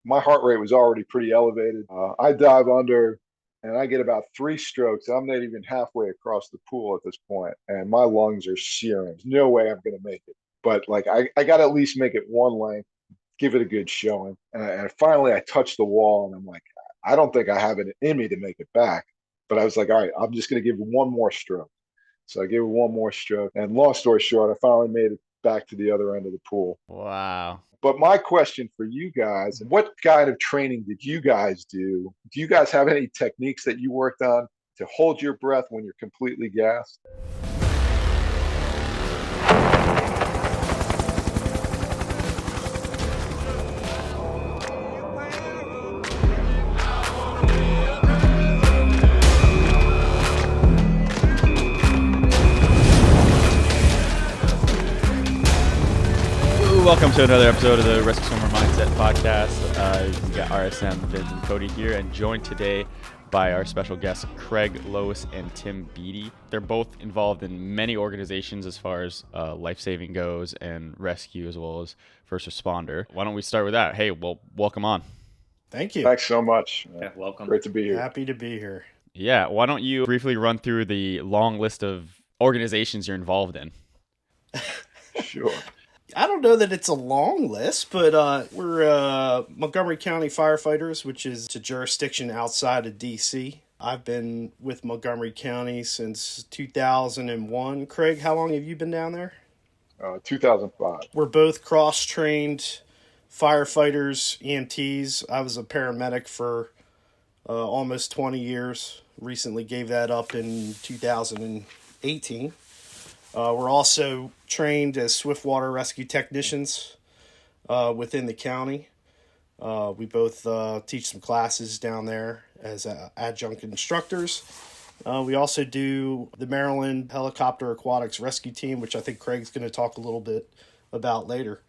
My heart rate was already pretty elevated. I dive under and I get about 3 strokes. I'm not even halfway across the pool at this point, and my lungs are searing. There's no way I'm going to make it. But like, I got to at least make it one length, give it a good showing. And finally, I touched the wall, and I'm like, I don't think I have it in me to make it back. But I was like, all right, I'm just going to give it one more stroke. So I gave it one more stroke. And long story short, I finally made it back to the other end of the pool. Wow. But my question for you guys, what kind of training did you guys do? Do you guys have any techniques that you worked on to hold your breath when you're completely gassed? Welcome to another episode of the Rescue Swimmer Mindset Podcast. We got RSM, Vince, and Cody here, and joined today by our special guests, Craig Lewis and Tim Beatty. They're both involved in many organizations as far as life-saving goes and rescue as well as first responder. Why don't we start with that? Hey, well, welcome on. Thank you. Thanks so much. Yeah, welcome. Great to be here. Happy to be here. Yeah, why don't you briefly run through the long list of organizations you're involved in? Sure. I don't know that it's a long list, but we're Montgomery County Firefighters, which is a jurisdiction outside of D.C. I've been with Montgomery County since 2001. Craig, how long have you been down there? 2005. We're both cross-trained firefighters, EMTs. I was a paramedic for almost 20 years. Recently gave that up in 2018. We're also trained as swiftwater rescue technicians within the county. We both teach some classes down there as adjunct instructors. We also do the Maryland Helicopter Aquatics Rescue Team, which I think Craig's going to talk a little bit about later.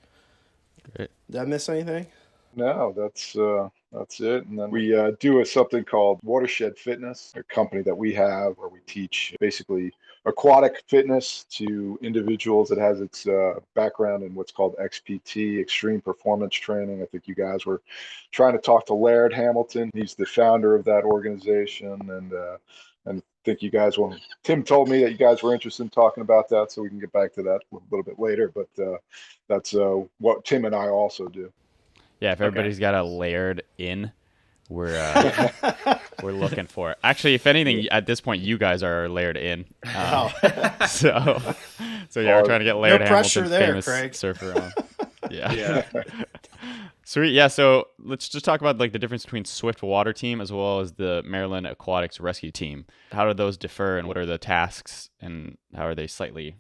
Great. Did I miss anything? No, that's it. And then we do something called Watershed Fitness, a company that we have where we teach basically aquatic fitness to individuals. It has its background in what's called XPT, Extreme Performance Training. I think you guys were trying to talk to Laird Hamilton. He's the founder of that organization, and I think you guys will. Tim told me that you guys were interested in talking about that, so we can get back to that a little bit later. But that's what Tim and I also do. Yeah, if everybody's got a layered in, we're looking for it. Actually, if anything, at this point, you guys are layered in. So yeah, we're trying to get Laird Hamilton's famous Craig. surfer on. Yeah. Sweet. Yeah. So let's just talk about like the difference between Swift Water Team as well as the Maryland Aquatics Rescue Team. How do those differ, and what are the tasks, and how are they slightly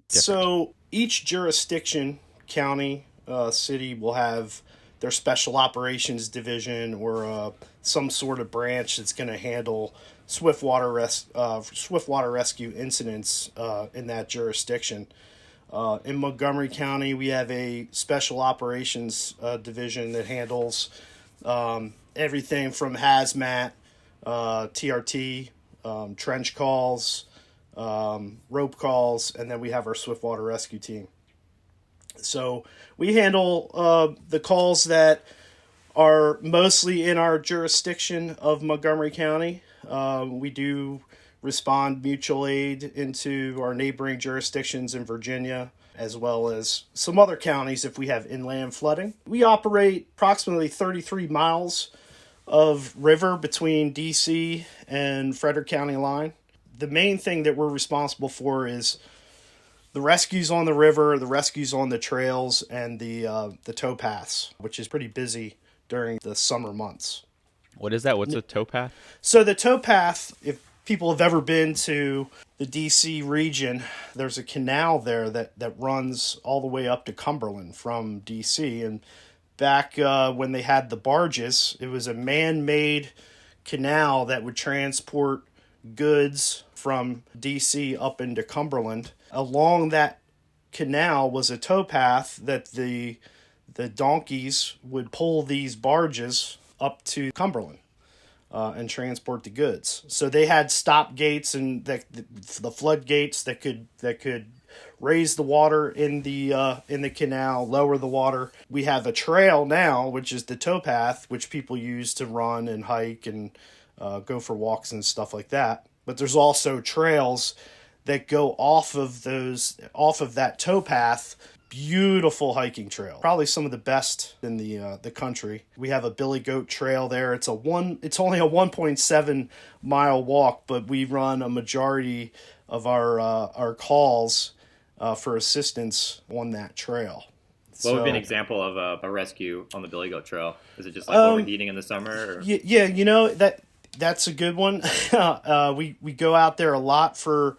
different? So each jurisdiction, county, city will have their special operations division or some sort of branch that's going to handle swiftwater rescue incidents in that jurisdiction. In Montgomery County, we have a special operations division that handles everything from hazmat, TRT, trench calls, rope calls, and then we have our swiftwater rescue team. So we handle the calls that are mostly in our jurisdiction of Montgomery County. We do respond mutual aid into our neighboring jurisdictions in Virginia, as well as some other counties if we have inland flooding. We operate approximately 33 miles of river between D.C. and Frederick County line. The main thing that we're responsible for is the rescues on the river, the rescues on the trails, and the towpaths, which is pretty busy during the summer months. What is that? What's a towpath? So the towpath, if people have ever been to the D.C. region, there's a canal there that runs all the way up to Cumberland from D.C. And back when they had the barges, it was a man-made canal that would transport goods from D.C. up into Cumberland. Along that canal was a towpath that the donkeys would pull these barges up to Cumberland and transport the goods. So they had stop gates and the floodgates that could raise the water in the canal, lower the water. We have a trail now, which is the towpath, which people use to run and hike and go for walks and stuff like that. But there's also trails that go off of that towpath. Beautiful hiking trail, probably some of the best in the country. We have a Billy Goat Trail there. It's only a 1.7 mile walk, but we run a majority of our calls for assistance on that trail. What would be an example of a rescue on the Billy Goat Trail? Is it just like overheating in the summer? Or? Yeah, that's a good one. We go out there a lot for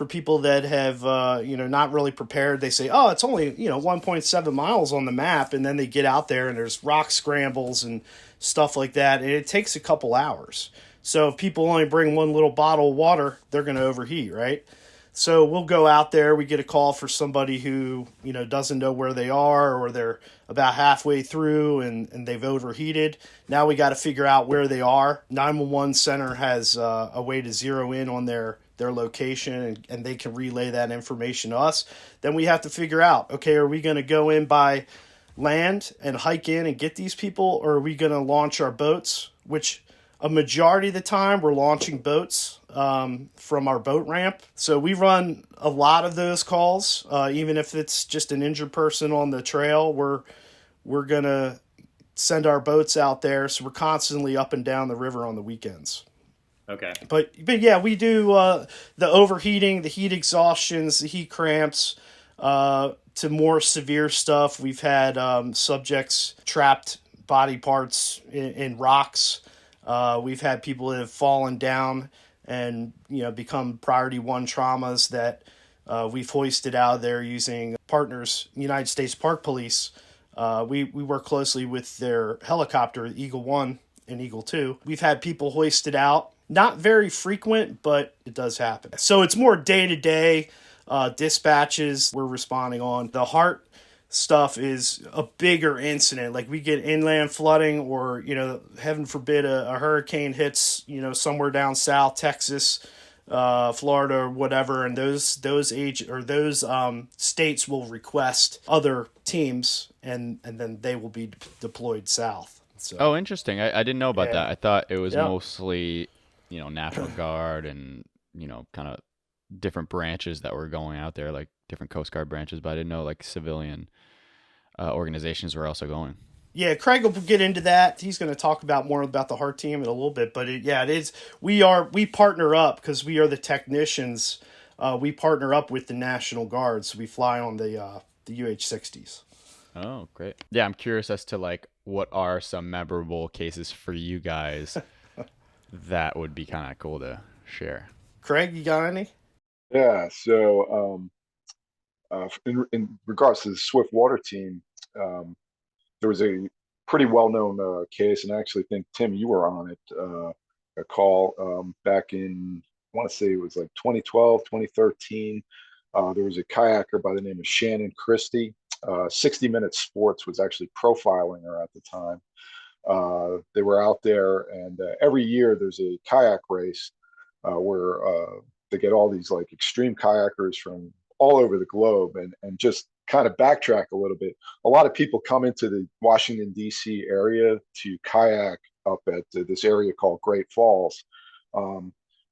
people that have, not really prepared. They say, oh, it's only, 1.7 miles on the map. And then they get out there and there's rock scrambles and stuff like that. And it takes a couple hours. So if people only bring one little bottle of water, they're going to overheat, right? So we'll go out there. We get a call for somebody who, doesn't know where they are, or they're about halfway through and they've overheated. Now we got to figure out where they are. 911 center has a way to zero in on their location, and they can relay that information to us. Then we have to figure out, okay, are we going to go in by land and hike in and get these people, or are we going to launch our boats, which a majority of the time we're launching boats from our boat ramp. So we run a lot of those calls, even if it's just an injured person on the trail. We're going to send our boats out there, so we're constantly up and down the river on the weekends. Okay. But yeah, we do the overheating, the heat exhaustions, the heat cramps, to more severe stuff. We've had subjects trapped body parts in rocks. We've had people that have fallen down and become priority 1 traumas that we've hoisted out of there using partners, United States Park Police. We work closely with their helicopter, Eagle 1 and Eagle 2. We've had people hoisted out. Not very frequent, but it does happen. So it's more day-to-day dispatches we're responding on. The heart stuff is a bigger incident. Like we get inland flooding, or, heaven forbid a hurricane hits, somewhere down south, Texas, Florida, or whatever, and those states will request other teams, and then they will be deployed south. So, oh, interesting. I didn't know about that. I thought it was mostly National Guard and, kind of different branches that were going out there, like different Coast Guard branches, but I didn't know like civilian organizations were also going. Yeah, Craig will get into that. He's going to talk more about the heart team in a little bit, but it is. We partner up because we are the technicians. We partner up with the National Guard, so we fly on the UH-60s. Oh, great. Yeah, I'm curious as to like what are some memorable cases for you guys that would be kind of cool to share. Craig, you got any? Yeah. So, in regards to the Swift Water team, there was a pretty well-known case, and I actually think, Tim, you were on it, a call back in, I want to say it was like 2012, 2013. There was a kayaker by the name of Shannon Christie. 60 Minutes Sports was actually profiling her at the time. They were out there, and every year there's a kayak race where they get all these like extreme kayakers from all over the globe, and just kind of backtrack a little bit. A lot of people come into the Washington, D.C. area to kayak up at this area called Great Falls,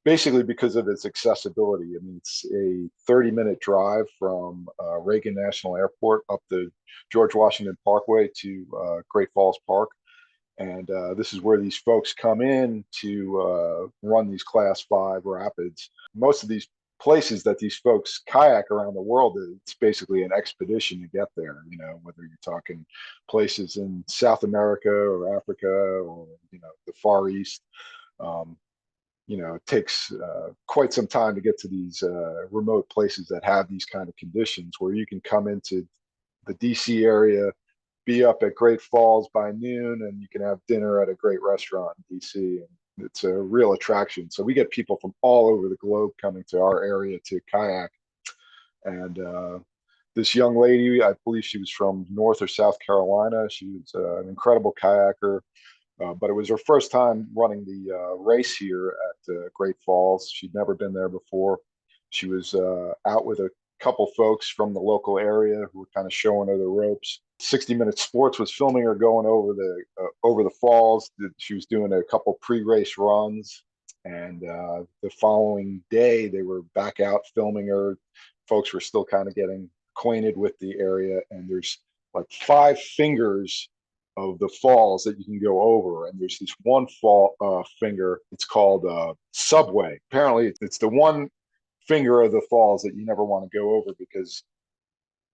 basically because of its accessibility. I mean, it's a 30-minute drive from Reagan National Airport up the George Washington Parkway to Great Falls Park. And this is where these folks come in to run these Class 5 rapids. Most of these places that these folks kayak around the world, it's basically an expedition to get there, whether you're talking places in South America or Africa or, the Far East. It takes quite some time to get to these remote places that have these kind of conditions, where you can come into the DC area, be up at Great Falls by noon, and you can have dinner at a great restaurant in DC. And it's a real attraction. So we get people from all over the globe coming to our area to kayak. And this young lady, I believe she was from North or South Carolina. She was an incredible kayaker. But it was her first time running the race here at Great Falls. She'd never been there before. She was out with a couple folks from the local area who were kind of showing her the ropes. 60 Minutes Sports was filming her going over the falls. She was doing a couple pre-race runs, and the following day they were back out filming her. Folks were still kind of getting acquainted with the area, and there's like 5 fingers of the falls that you can go over, and there's this one finger. It's called Subway. Apparently, it's the one finger of the falls that you never want to go over, because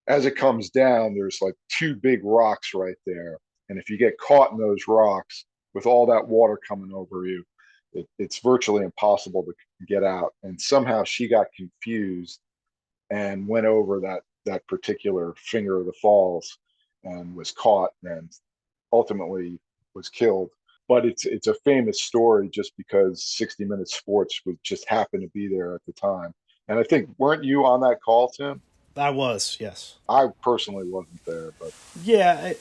as it comes down, there's like 2 big rocks right there. And if you get caught in those rocks with all that water coming over you, it's virtually impossible to get out. And somehow she got confused and went over that particular finger of the falls and was caught and ultimately was killed. But it's a famous story just because 60 Minutes Sports was just happened to be there at the time. And I think, weren't you on that call, Tim? I was, yes. I personally wasn't there, but yeah,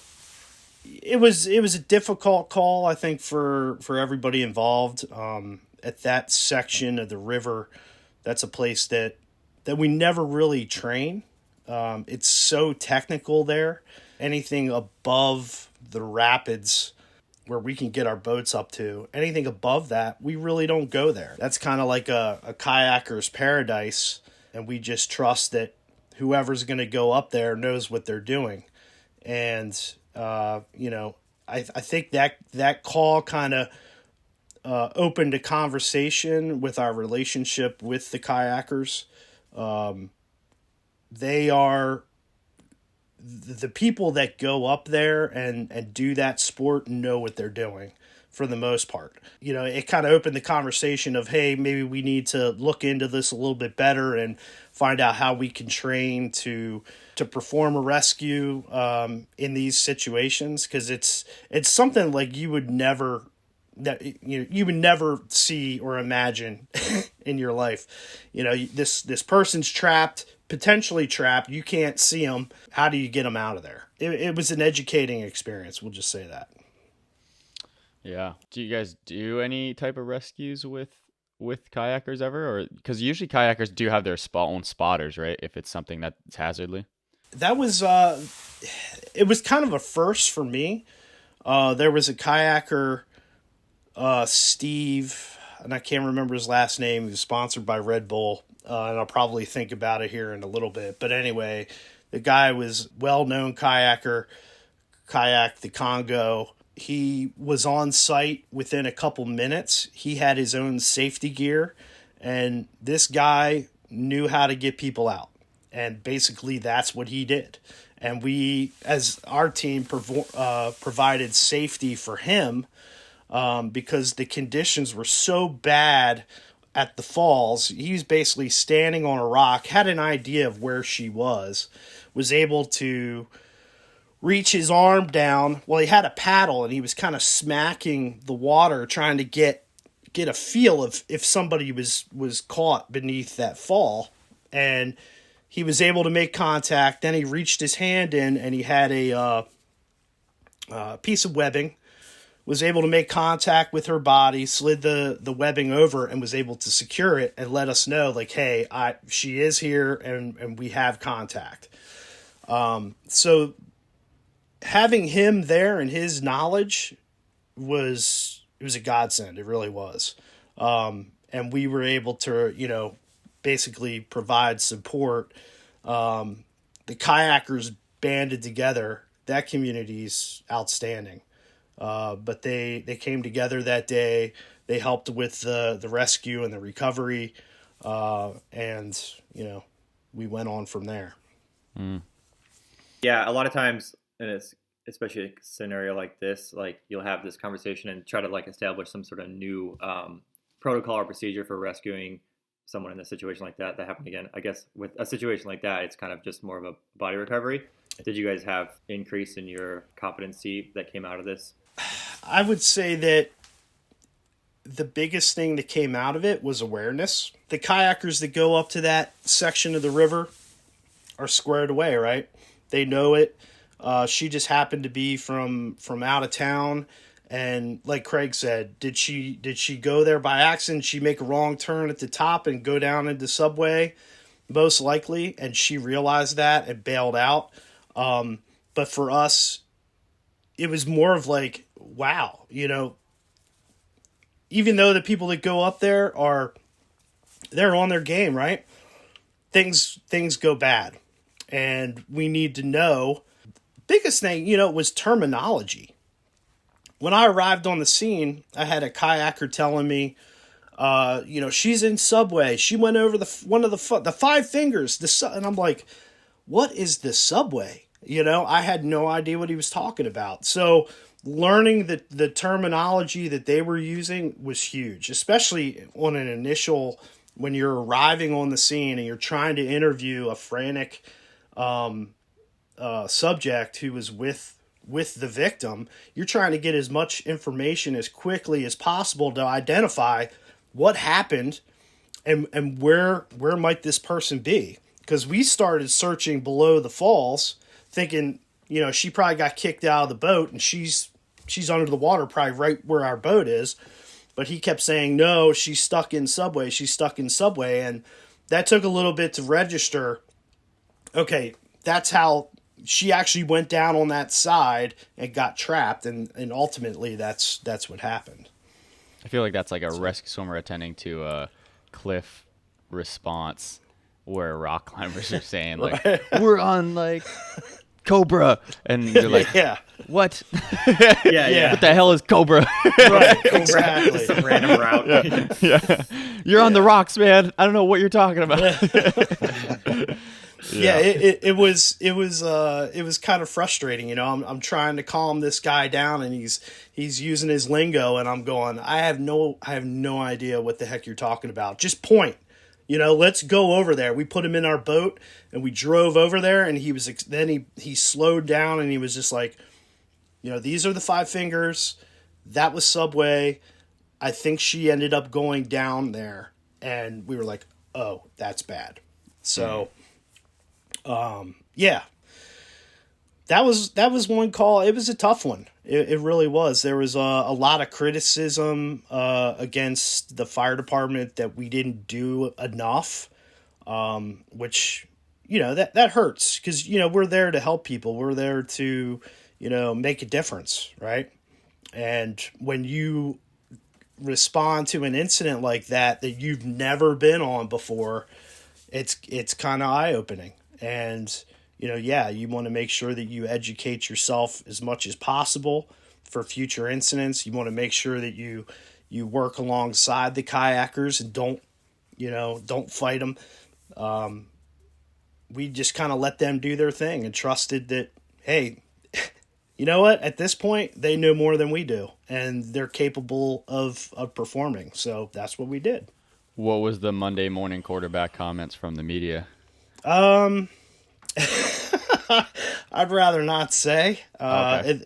it was a difficult call, I think, for everybody involved. At that section of the river, that's a place that we never really train. It's so technical there. Anything above the rapids where we can get our boats up to, anything above that, we really don't go there. That's kind of like a kayaker's paradise, and we just trust that whoever's going to go up there knows what they're doing. And, I think that call kind of opened a conversation with our relationship with the kayakers. They are the people that go up there and do that sport know what they're doing for the most part. It kind of opened the conversation of, hey, maybe we need to look into this a little bit better and find out how we can train to perform a rescue in these situations, because it's something like you would never see or imagine in your life. This person's potentially trapped. You can't see them. How do you get them out of there? It was an educating experience. We'll just say that. Yeah. Do you guys do any type of rescues with kayakers ever? Or because usually kayakers do have their own spotters, right? If it's something that's hazardly. That was it was kind of a first for me. There was a kayaker, Steve, and I can't remember his last name. He was sponsored by Red Bull, and I'll probably think about it here in a little bit. But anyway, the guy was well-known kayaker, kayaked the Congo. He was on site within a couple minutes. He had his own safety gear, and this guy knew how to get people out. And basically that's what he did. And we, as our team, provided safety for him because the conditions were so bad at the falls. He was basically standing on a rock, had an idea of where she was able to reach his arm down. Well, he had a paddle, and he was kind of smacking the water, trying to get a feel of if somebody was caught beneath that fall. And he was able to make contact. Then he reached his hand in, and he had a piece of webbing, was able to make contact with her body, slid the webbing over, and was able to secure it and let us know, like, hey, she is here, and we have contact. So having him there and his knowledge was a godsend. It really was. And we were able to, basically provide support. The kayakers banded together. That community's outstanding. But they came together that day. They helped with the rescue and the recovery. And we went on from there. Mm. Yeah, a lot of times, and it's especially a scenario like this, like you'll have this conversation and try to like establish some sort of new protocol or procedure for rescuing someone in a situation like that happened again. I guess with a situation like that, it's kind of just more of a body recovery. Did you guys have increase in your competency that came out of this? I would say that the biggest thing that came out of it was awareness. The kayakers that go up to that section of the river are squared away, right? They know it. She just happened to be from out of town. And like Craig said, did she go there by accident? Did she make a wrong turn at the top and go down into Subway? most likely, and she realized that and bailed out. But for us, it was more of like, wow, even though the people that go up there they're on their game, right? Things go bad, and we need to know. Biggest thing, was terminology. When I arrived on the scene, I had a kayaker telling me, she's in subway. She went over the five fingers. And I'm like, what is the subway? I had no idea what he was talking about. So learning the terminology that they were using was huge, especially on an initial, when you're arriving on the scene and you're trying to interview a frantic subject who was with the victim. You're trying to get as much information as quickly as possible to identify what happened and where might this person be. Because we started searching below the falls thinking, she probably got kicked out of the boat and she's under the water, probably right where our boat is. But he kept saying, no, she's stuck in subway. And that took a little bit to register. Okay, that's how she actually went down on that side and got trapped. And ultimately, that's what happened. I feel like that's like a rescue swimmer attending to a cliff response where rock climbers are saying, like, we're on, like, Cobra. And you're like, yeah. What? Yeah. What the hell is Cobra? Right, exactly. Some random route. Yeah. You're on the rocks, man. I don't know what you're talking about. Yeah, it was kind of frustrating. I'm trying to calm this guy down, and he's using his lingo, and I'm going, I have no idea what the heck you're talking about. Just point. Let's go over there. We put him in our boat, and we drove over there, and he slowed down, and he was just like, these are the five fingers. That was subway. I think she ended up going down there, and we were like, oh, that's bad. So. Yeah, that was one call. It was a tough one. It really was. There was a lot of criticism against the fire department that we didn't do enough, which, that hurts because, we're there to help people. We're there to, make a difference, right? And when you respond to an incident like that you've never been on before, it's kind of eye-opening. And, you want to make sure that you educate yourself as much as possible for future incidents. You want to make sure that you work alongside the kayakers and don't fight them. We just kind of let them do their thing and trusted that, hey, you know what? At this point, they know more than we do, and they're capable of performing. So that's what we did. What was the Monday morning quarterback comments from the media? I'd rather not say. Okay.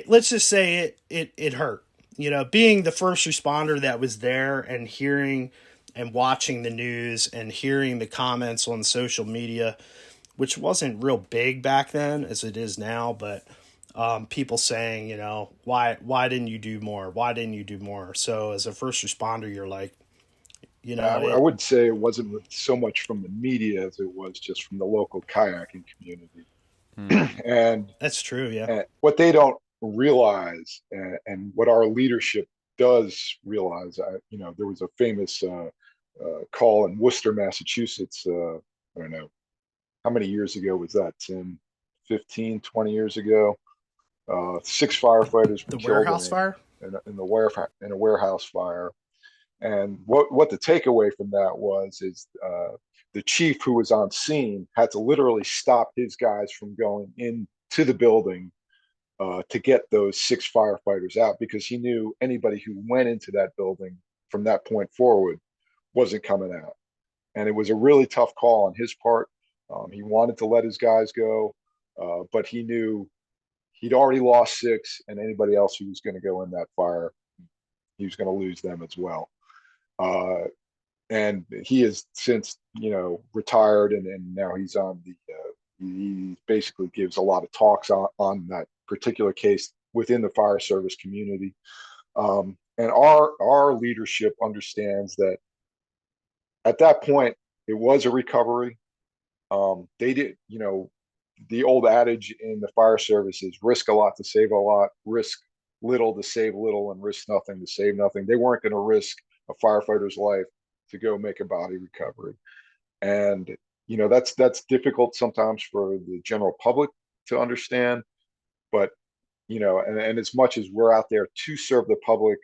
Let's just say it hurt. Being the first responder that was there and hearing and watching the news and hearing the comments on social media, which wasn't real big back then as it is now, but people saying, why didn't you do more? Why didn't you do more? So as a first responder, you're like, I would say it wasn't so much from the media as it was just from the local kayaking community. And that's true. Yeah. And what they don't realize and what our leadership does realize, there was a famous call in Worcester, Massachusetts. I don't know. How many years ago was that, Tim? 15, 20 years ago. 6 firefighters were killed warehouse fire? In a warehouse fire. And what the takeaway from that is the chief who was on scene had to literally stop his guys from going into the building to get those 6 firefighters out, because he knew anybody who went into that building from that point forward wasn't coming out. And it was a really tough call on his part. He wanted to let his guys go, but he knew he'd already lost 6, and anybody else who was going to go in that fire, he was going to lose them as well. And he has since, retired, and now he's on he basically gives a lot of talks on that particular case within the fire service community. And our leadership understands that at that point, it was a recovery. They did, the old adage in the fire service is risk a lot to save a lot, risk little to save little, and risk nothing to save nothing. They weren't going to risk a firefighter's life to go make a body recovery. And, that's difficult sometimes for the general public to understand. But, and as much as we're out there to serve the public,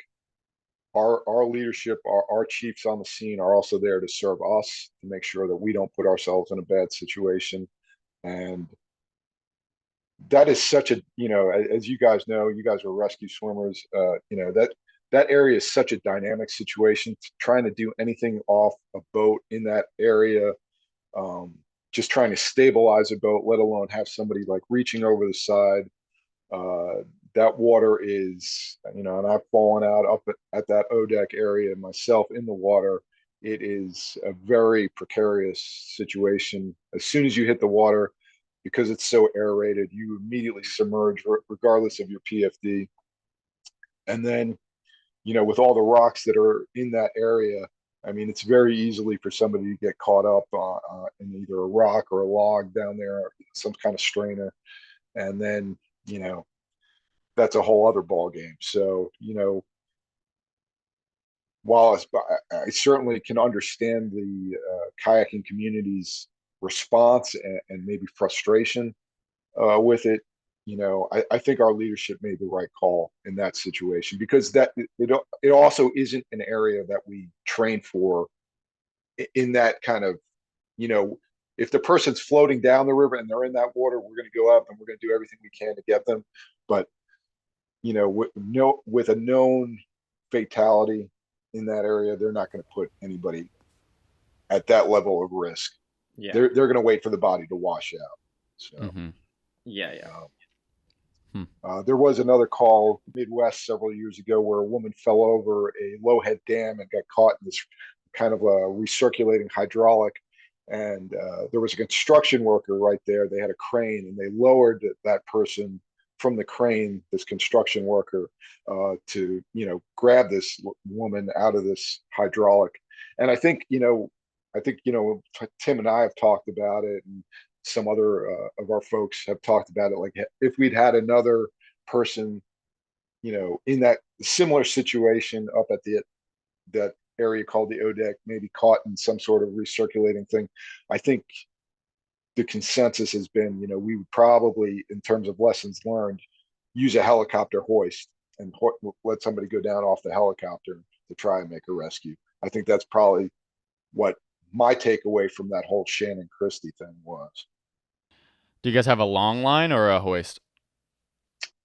our leadership, our chiefs on the scene are also there to serve us, to make sure that we don't put ourselves in a bad situation. And that is such a, as you guys know, you guys are rescue swimmers, that area is such a dynamic situation. Trying to do anything off a boat in that area, just trying to stabilize a boat, let alone have somebody like reaching over the side. That water is, and I've fallen out up at that O-deck area myself in the water. It is a very precarious situation. As soon as you hit the water, because it's so aerated, you immediately submerge regardless of your PFD. And then, with all the rocks that are in that area, I mean, it's very easily for somebody to get caught up in either a rock or a log down there, or some kind of strainer. And then, that's a whole other ball game. So, while I certainly can understand the kayaking community's response and maybe frustration with it, I think our leadership made the right call in that situation, because that it also isn't an area that we train for in that kind of, if the person's floating down the river and they're in that water, we're going to go up and we're going to do everything we can to get them. But with a known fatality in that area, they're not going to put anybody at that level of risk. Yeah, they're going to wait for the body to wash out. So, there was another call Midwest several years ago where a woman fell over a low-head dam and got caught in this kind of a recirculating hydraulic. And there was a construction worker right there. They had a crane and they lowered that person from the crane, this construction worker, to grab this woman out of this hydraulic. And I think Tim and I have talked about it, and some other of our folks have talked about it. Like, if we'd had another person, in that similar situation up at that area called the O-deck, maybe caught in some sort of recirculating thing, I think the consensus has been, we would probably, in terms of lessons learned, use a helicopter hoist and let somebody go down off the helicopter to try and make a rescue. I think that's probably what my takeaway from that whole Shannon Christie thing was. Do you guys have a long line or a hoist?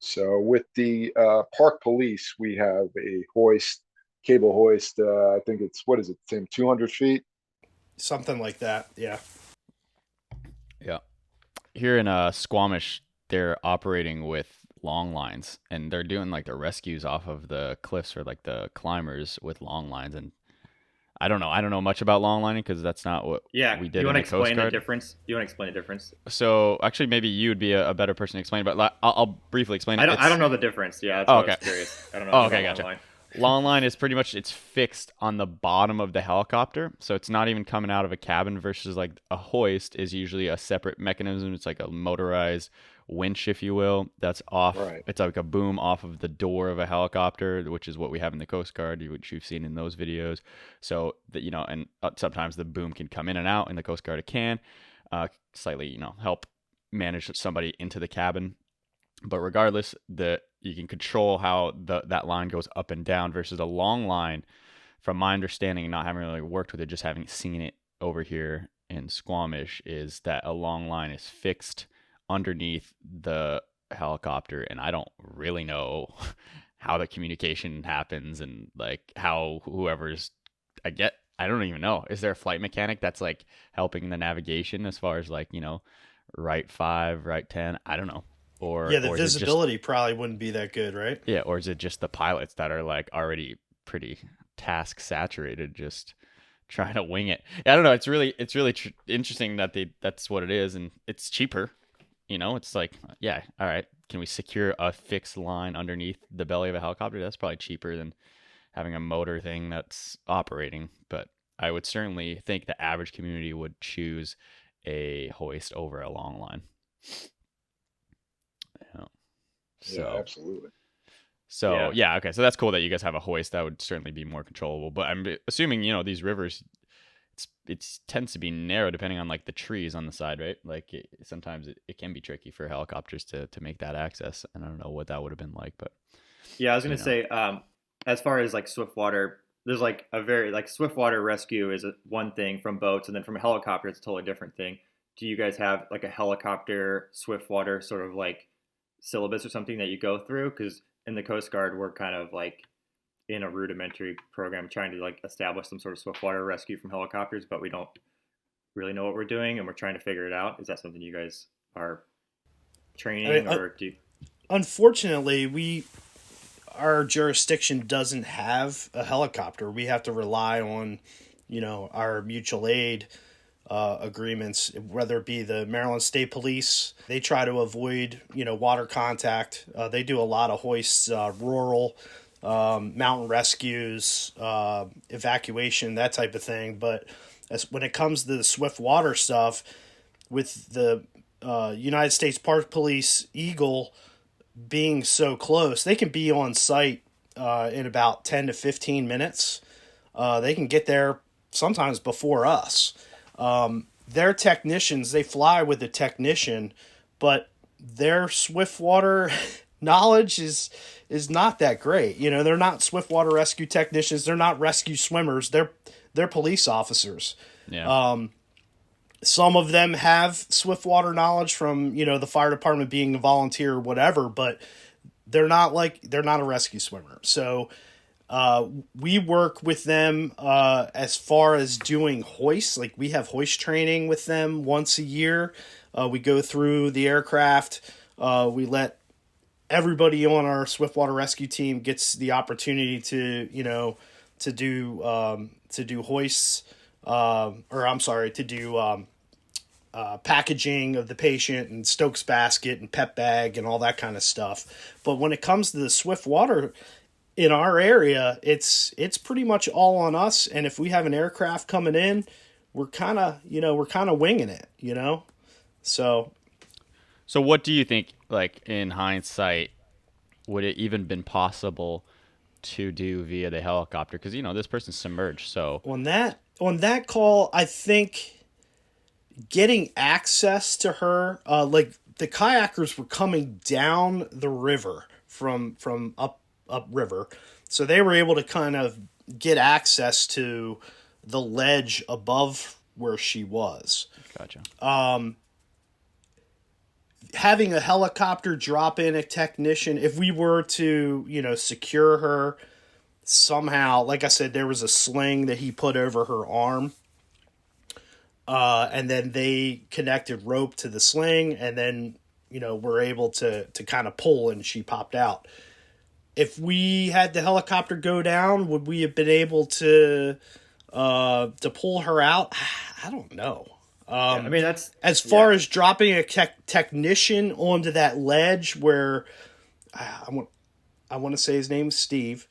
So with the park police, we have a hoist, cable hoist. I think it's, what is it, Tim, 200 feet? Something like that, yeah. Yeah. Here in Squamish, they're operating with long lines, and they're doing like the rescues off of the cliffs, or like the climbers with long lines. And I don't know much about long lining, because that's not what we did. Do you want to explain the difference? Do you want to explain the difference? So actually, maybe you would be a better person to explain, but I'll briefly explain it. I don't know the difference. Yeah, that's what I was curious. I don't know. Okay, gotcha. Long line is pretty much, it's fixed on the bottom of the helicopter, so it's not even coming out of a cabin, versus like a hoist is usually a separate mechanism. It's like a motorized winch, if you will, that's off. Right. It's like a boom off of the door of a helicopter, which is what we have in the Coast Guard, which you've seen in those videos. So that, and sometimes the boom can come in and out. In the Coast Guard, it can slightly, help manage somebody into the cabin. But regardless, you can control how that line goes up and down, versus a long line, from my understanding and not having really worked with it, just having seen it over here in Squamish, is that a long line is fixed underneath the helicopter. And I don't really know how the communication happens, and like how whoever's, I don't even know. Is there a flight mechanic that's like helping the navigation as far as like, right 5, right 10? I don't know. Or the visibility probably wouldn't be that good, right? Yeah, or is it just the pilots that are like already pretty task saturated, just trying to wing it? I don't know. It's really interesting that that's what it is, and it's cheaper. It's like, yeah, all right. Can we secure a fixed line underneath the belly of a helicopter? That's probably cheaper than having a motor thing that's operating. But I would certainly think the average community would choose a hoist over a long line. Yeah. Yeah, absolutely. So yeah, okay. So that's cool that you guys have a hoist. That would certainly be more controllable. But I'm assuming, these rivers, it tends to be narrow depending on like the trees on the side, right? Like sometimes it can be tricky for helicopters to make that access. And I don't know what that would have been like, but yeah, I was gonna say, as far as like swiftwater, there's like a very like swiftwater rescue is one thing from boats, and then from a helicopter, it's a totally different thing. Do you guys have like a helicopter swiftwater sort of like syllabus or something that you go through? Because in the Coast Guard, we're kind of like in a rudimentary program trying to like establish some sort of swiftwater rescue from helicopters, but we don't really know what we're doing and we're trying to figure it out. Is that something you guys are training or do you... Unfortunately, our jurisdiction doesn't have a helicopter. We have to rely on, our mutual aid agreements, whether it be the Maryland State Police. They try to avoid, water contact. They do a lot of hoists, rural, mountain rescues, evacuation, that type of thing. But when it comes to the swift water stuff, with the United States Park Police Eagle being so close, they can be on site in about 10 to 15 minutes. They can get there sometimes before us. Their technicians, they fly with a technician, but their swiftwater knowledge is not that great. They're not swiftwater rescue technicians. They're not rescue swimmers. They're police officers. Yeah. Some of them have swiftwater knowledge from, the fire department being a volunteer or whatever, but they're not a rescue swimmer. So, we work with them as far as doing hoists. Like we have hoist training with them once a year. We go through the aircraft. We let everybody on our swiftwater rescue team gets the opportunity to do hoists. To do packaging of the patient and Stokes basket and pep bag and all that kind of stuff. But when it comes to the swiftwater in our area, it's pretty much all on us. And if we have an aircraft coming in, we're kind of winging it, So what do you think, like in hindsight, would it even been possible to do via the helicopter? Because, this person's submerged. So on that call, I think getting access to her, like the kayakers were coming down the river from upriver, so they were able to kind of get access to the ledge above where she was. Gotcha. Having a helicopter drop in a technician, if we were to, secure her somehow, like I said, there was a sling that he put over her arm, and then they connected rope to the sling, and then, we're able to kind of pull, and she popped out. If we had the helicopter go down, would we have been able to pull her out? I don't know. That's as far as dropping a technician onto that ledge where I want to say his name's Steve,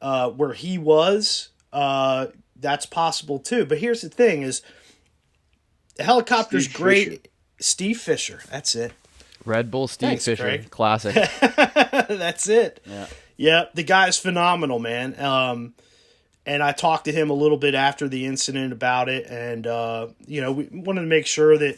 where he was, that's possible too. But here's the thing: is the helicopter's Steve great. Fisher. Steve Fisher, that's it. Red Bull Steve Thanks, Fisher, Craig. classic. That's it. Yeah, the guy's phenomenal, man. And I talked to him a little bit after the incident about it, and we wanted to make sure that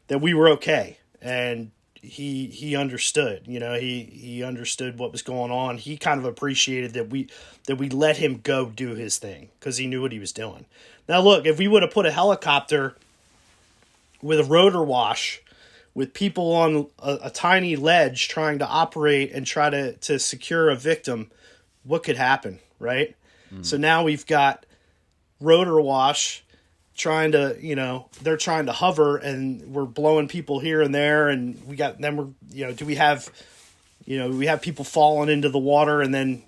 we were okay, and he understood. He understood what was going on. He kind of appreciated that we let him go do his thing because he knew what he was doing. Now, look, if we would have put a helicopter with a rotor wash, with people on a tiny ledge trying to operate and try to secure a victim, what could happen, right? So now we've got rotor wash trying to, they're trying to hover, and we're blowing people here and there, and we have people falling into the water, and then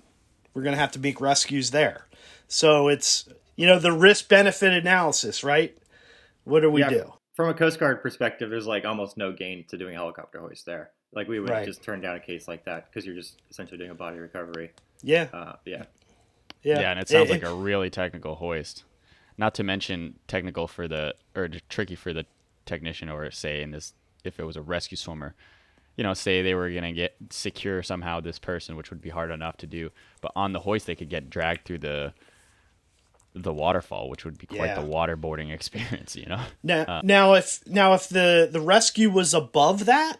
we're going to have to make rescues there. So it's, the risk-benefit analysis, right? What do we do? From a Coast Guard perspective, there's like almost no gain to doing a helicopter hoist there. Like we would just turn down a case like that because you're just essentially doing a body recovery. Yeah. Yeah, and it sounds like a really technical hoist. Not to mention technical for the, or tricky for the technician, or say in this, if it was a rescue swimmer, you know, say they were going to get secure somehow this person, which would be hard enough to do, but on the hoist they could get dragged through the waterfall, which would be quite the waterboarding experience, you know. Now if the rescue was above that,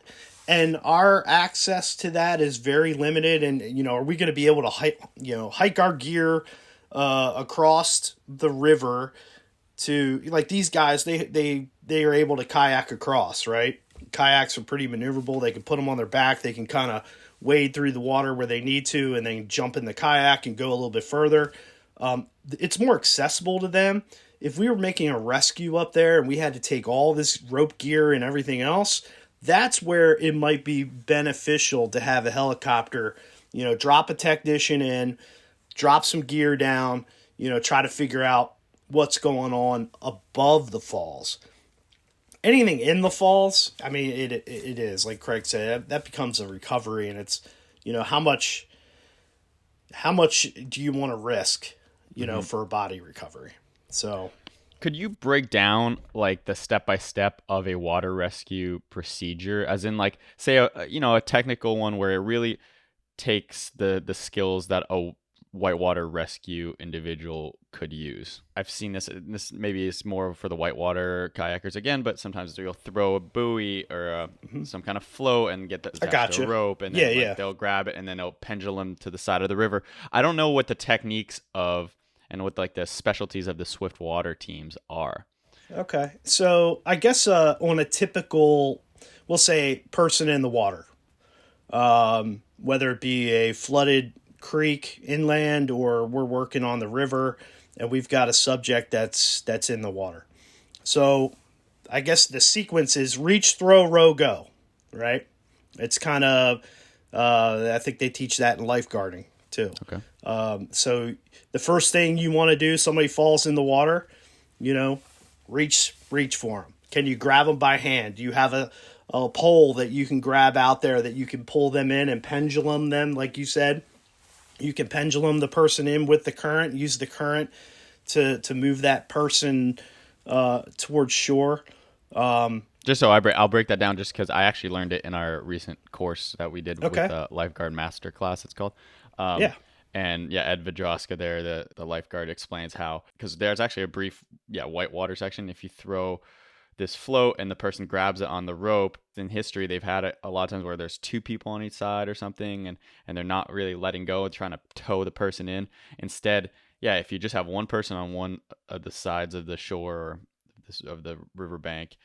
and our access to that is very limited, and you know, are we going to be able to hike our gear across the river to, like, these guys, they are able to kayak across, right? Kayaks are pretty maneuverable. They can put them on their back. They can kind of wade through the water where they need to, and then jump in the kayak and go a little bit further. It's more accessible to them. If we were making a rescue up there and we had to take all this rope gear and everything else, that's where it might be beneficial to have a helicopter, you know, drop a technician in, drop some gear down, you know, try to figure out what's going on above the falls. Anything in the falls, I mean, it is, like Craig said, that becomes a recovery, and it's, you know, how much do you want to risk, you know, for a body recovery? So, could you break down like the step-by-step of a water rescue procedure, as in, like, say a technical one where it really takes the skills that a whitewater rescue individual could use? I've seen this maybe is more for the whitewater kayakers again, but sometimes they'll throw a buoy or some kind of float and get attached to a rope, and then they'll grab it and then they'll pendulum to the side of the river. I don't know what the techniques of and what like the specialties of the swift water teams are. Okay, so I guess on a typical, we'll say, person in the water, whether it be a flooded creek inland or we're working on the river and we've got a subject that's in the water. So I guess the sequence is reach, throw, row, go, right? It's kind of, I think they teach that in lifeguarding too. Okay. So the first thing you want to do, somebody falls in the water, you know, reach for them. Can you grab them by hand? Do you have a pole that you can grab out there that you can pull them in and pendulum them, like you said? You can pendulum the person in with the current, use the current to move that person towards shore. Just so I'll break that down, just because I actually learned it in our recent course that we did with the lifeguard master class, it's called. And Ed Vidroska there, the lifeguard, explains how, because there's actually a brief whitewater section. If you throw this float and the person grabs it on the rope, in history they've had it a lot of times where there's two people on each side or something, and they're not really letting go and trying to tow the person in. Instead, if you just have one person on one of the sides of the shore or of the riverbank,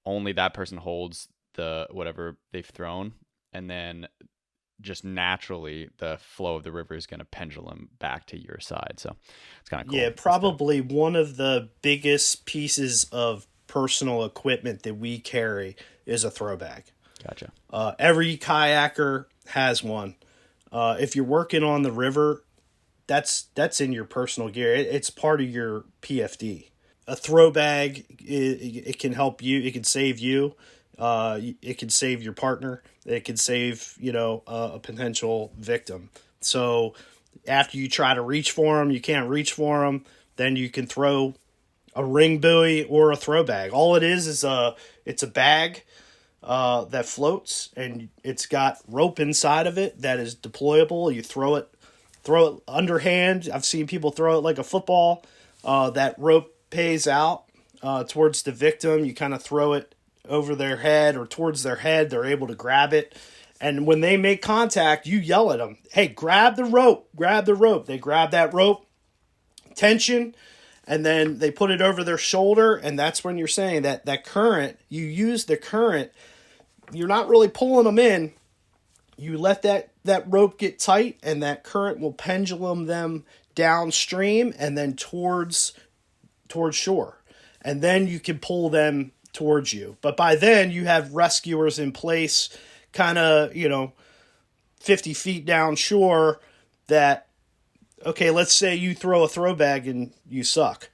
only that person holds the whatever they've thrown, and then just naturally the flow of the river is going to pendulum back to your side. So it's kind of cool. Probably one of the biggest pieces of personal equipment that we carry is a throw bag. Gotcha. Every kayaker has one. If you're working on the river, that's in your personal gear. It's part of your PFD. A throw bag, it can help you. It can save you. It can save your partner. It can save, a potential victim. So after you try to reach for them, you can't reach for them, then you can throw a ring buoy or a throw bag. All it is it's a bag that floats, and it's got rope inside of it that is deployable. You throw it underhand. I've seen people throw it like a football. That rope pays out towards the victim. You kind of throw it over their head or towards their head. They're able to grab it. And when they make contact, you yell at them, hey, grab the rope, grab the rope. They grab that rope, tension, and then they put it over their shoulder. And that's when you're saying that current, you use the current. You're not really pulling them in. You let that rope get tight, and that current will pendulum them downstream and then towards shore. And then you can pull them towards you. But by then you have rescuers in place, kind of, 50 feet down shore that, okay, let's say you throw a throw bag and you suck.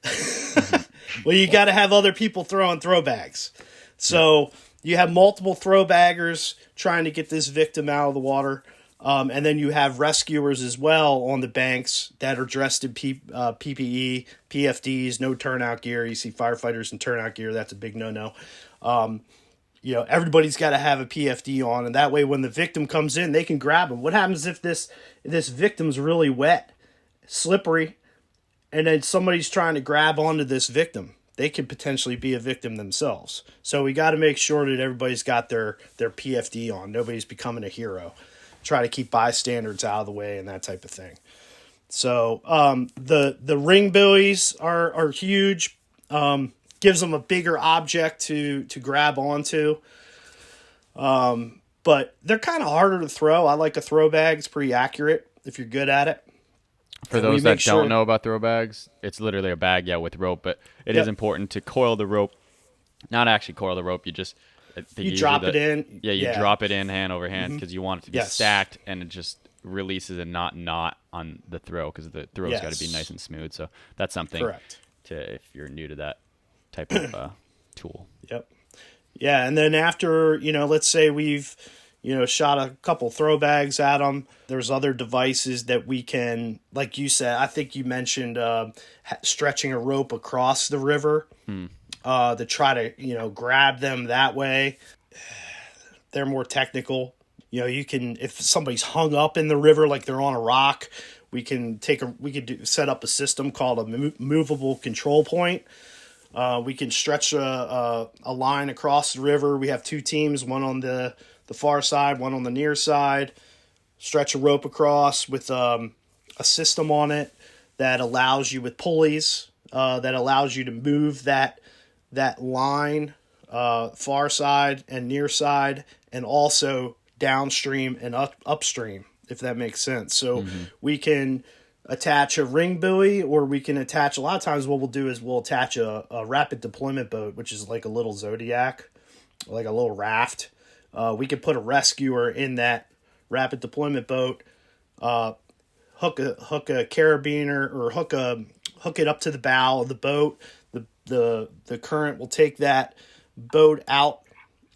Well, you got to have other people throwing throw bags. So you have multiple throw baggers trying to get this victim out of the water. And then you have rescuers as well on the banks that are dressed in PPE, PFDs, no turnout gear. You see firefighters in turnout gear. That's a big no-no. Everybody's got to have a PFD on, and that way when the victim comes in, they can grab them. What happens if this victim's really wet, slippery, and then somebody's trying to grab onto this victim? They could potentially be a victim themselves. So we got to make sure that everybody's got their PFD on. Nobody's becoming a hero. Try to keep bystanders out of the way and that type of thing. So the ring buoys are huge. Gives them a bigger object to grab onto. But they're kind of harder to throw. I like a throw bag. It's pretty accurate if you're good at it. For those that don't know about throw bags, it's literally a bag, with rope. But it is important to coil the rope. Not actually coil the rope. You just... You drop it in. Yeah, you drop it in hand over hand because you want it to be stacked, and it just releases and not on the throw, because the throw's got to be nice and smooth. So that's something if you're new to that type of tool. Yep. Yeah, and then after, let's say we've, shot a couple throw bags at them, there's other devices that we can, like you said, I think you mentioned stretching a rope across the river. To try to, grab them that way. They're more technical. You can, if somebody's hung up in the river, like they're on a rock, we could set up a system called a movable control point. We can stretch a line across the river. We have two teams, one on the far side, one on the near side. Stretch a rope across with a system on it that allows you, with pulleys, that allows you to move that line, far side and near side, and also downstream and upstream, if that makes sense. So we can attach a ring buoy, or we can attach, a lot of times what we'll do is we'll attach a rapid deployment boat, which is like a little Zodiac, like a little raft. We could put a rescuer in that rapid deployment boat, hook a carabiner, or hook it up to the bow of the boat. The current will take that boat out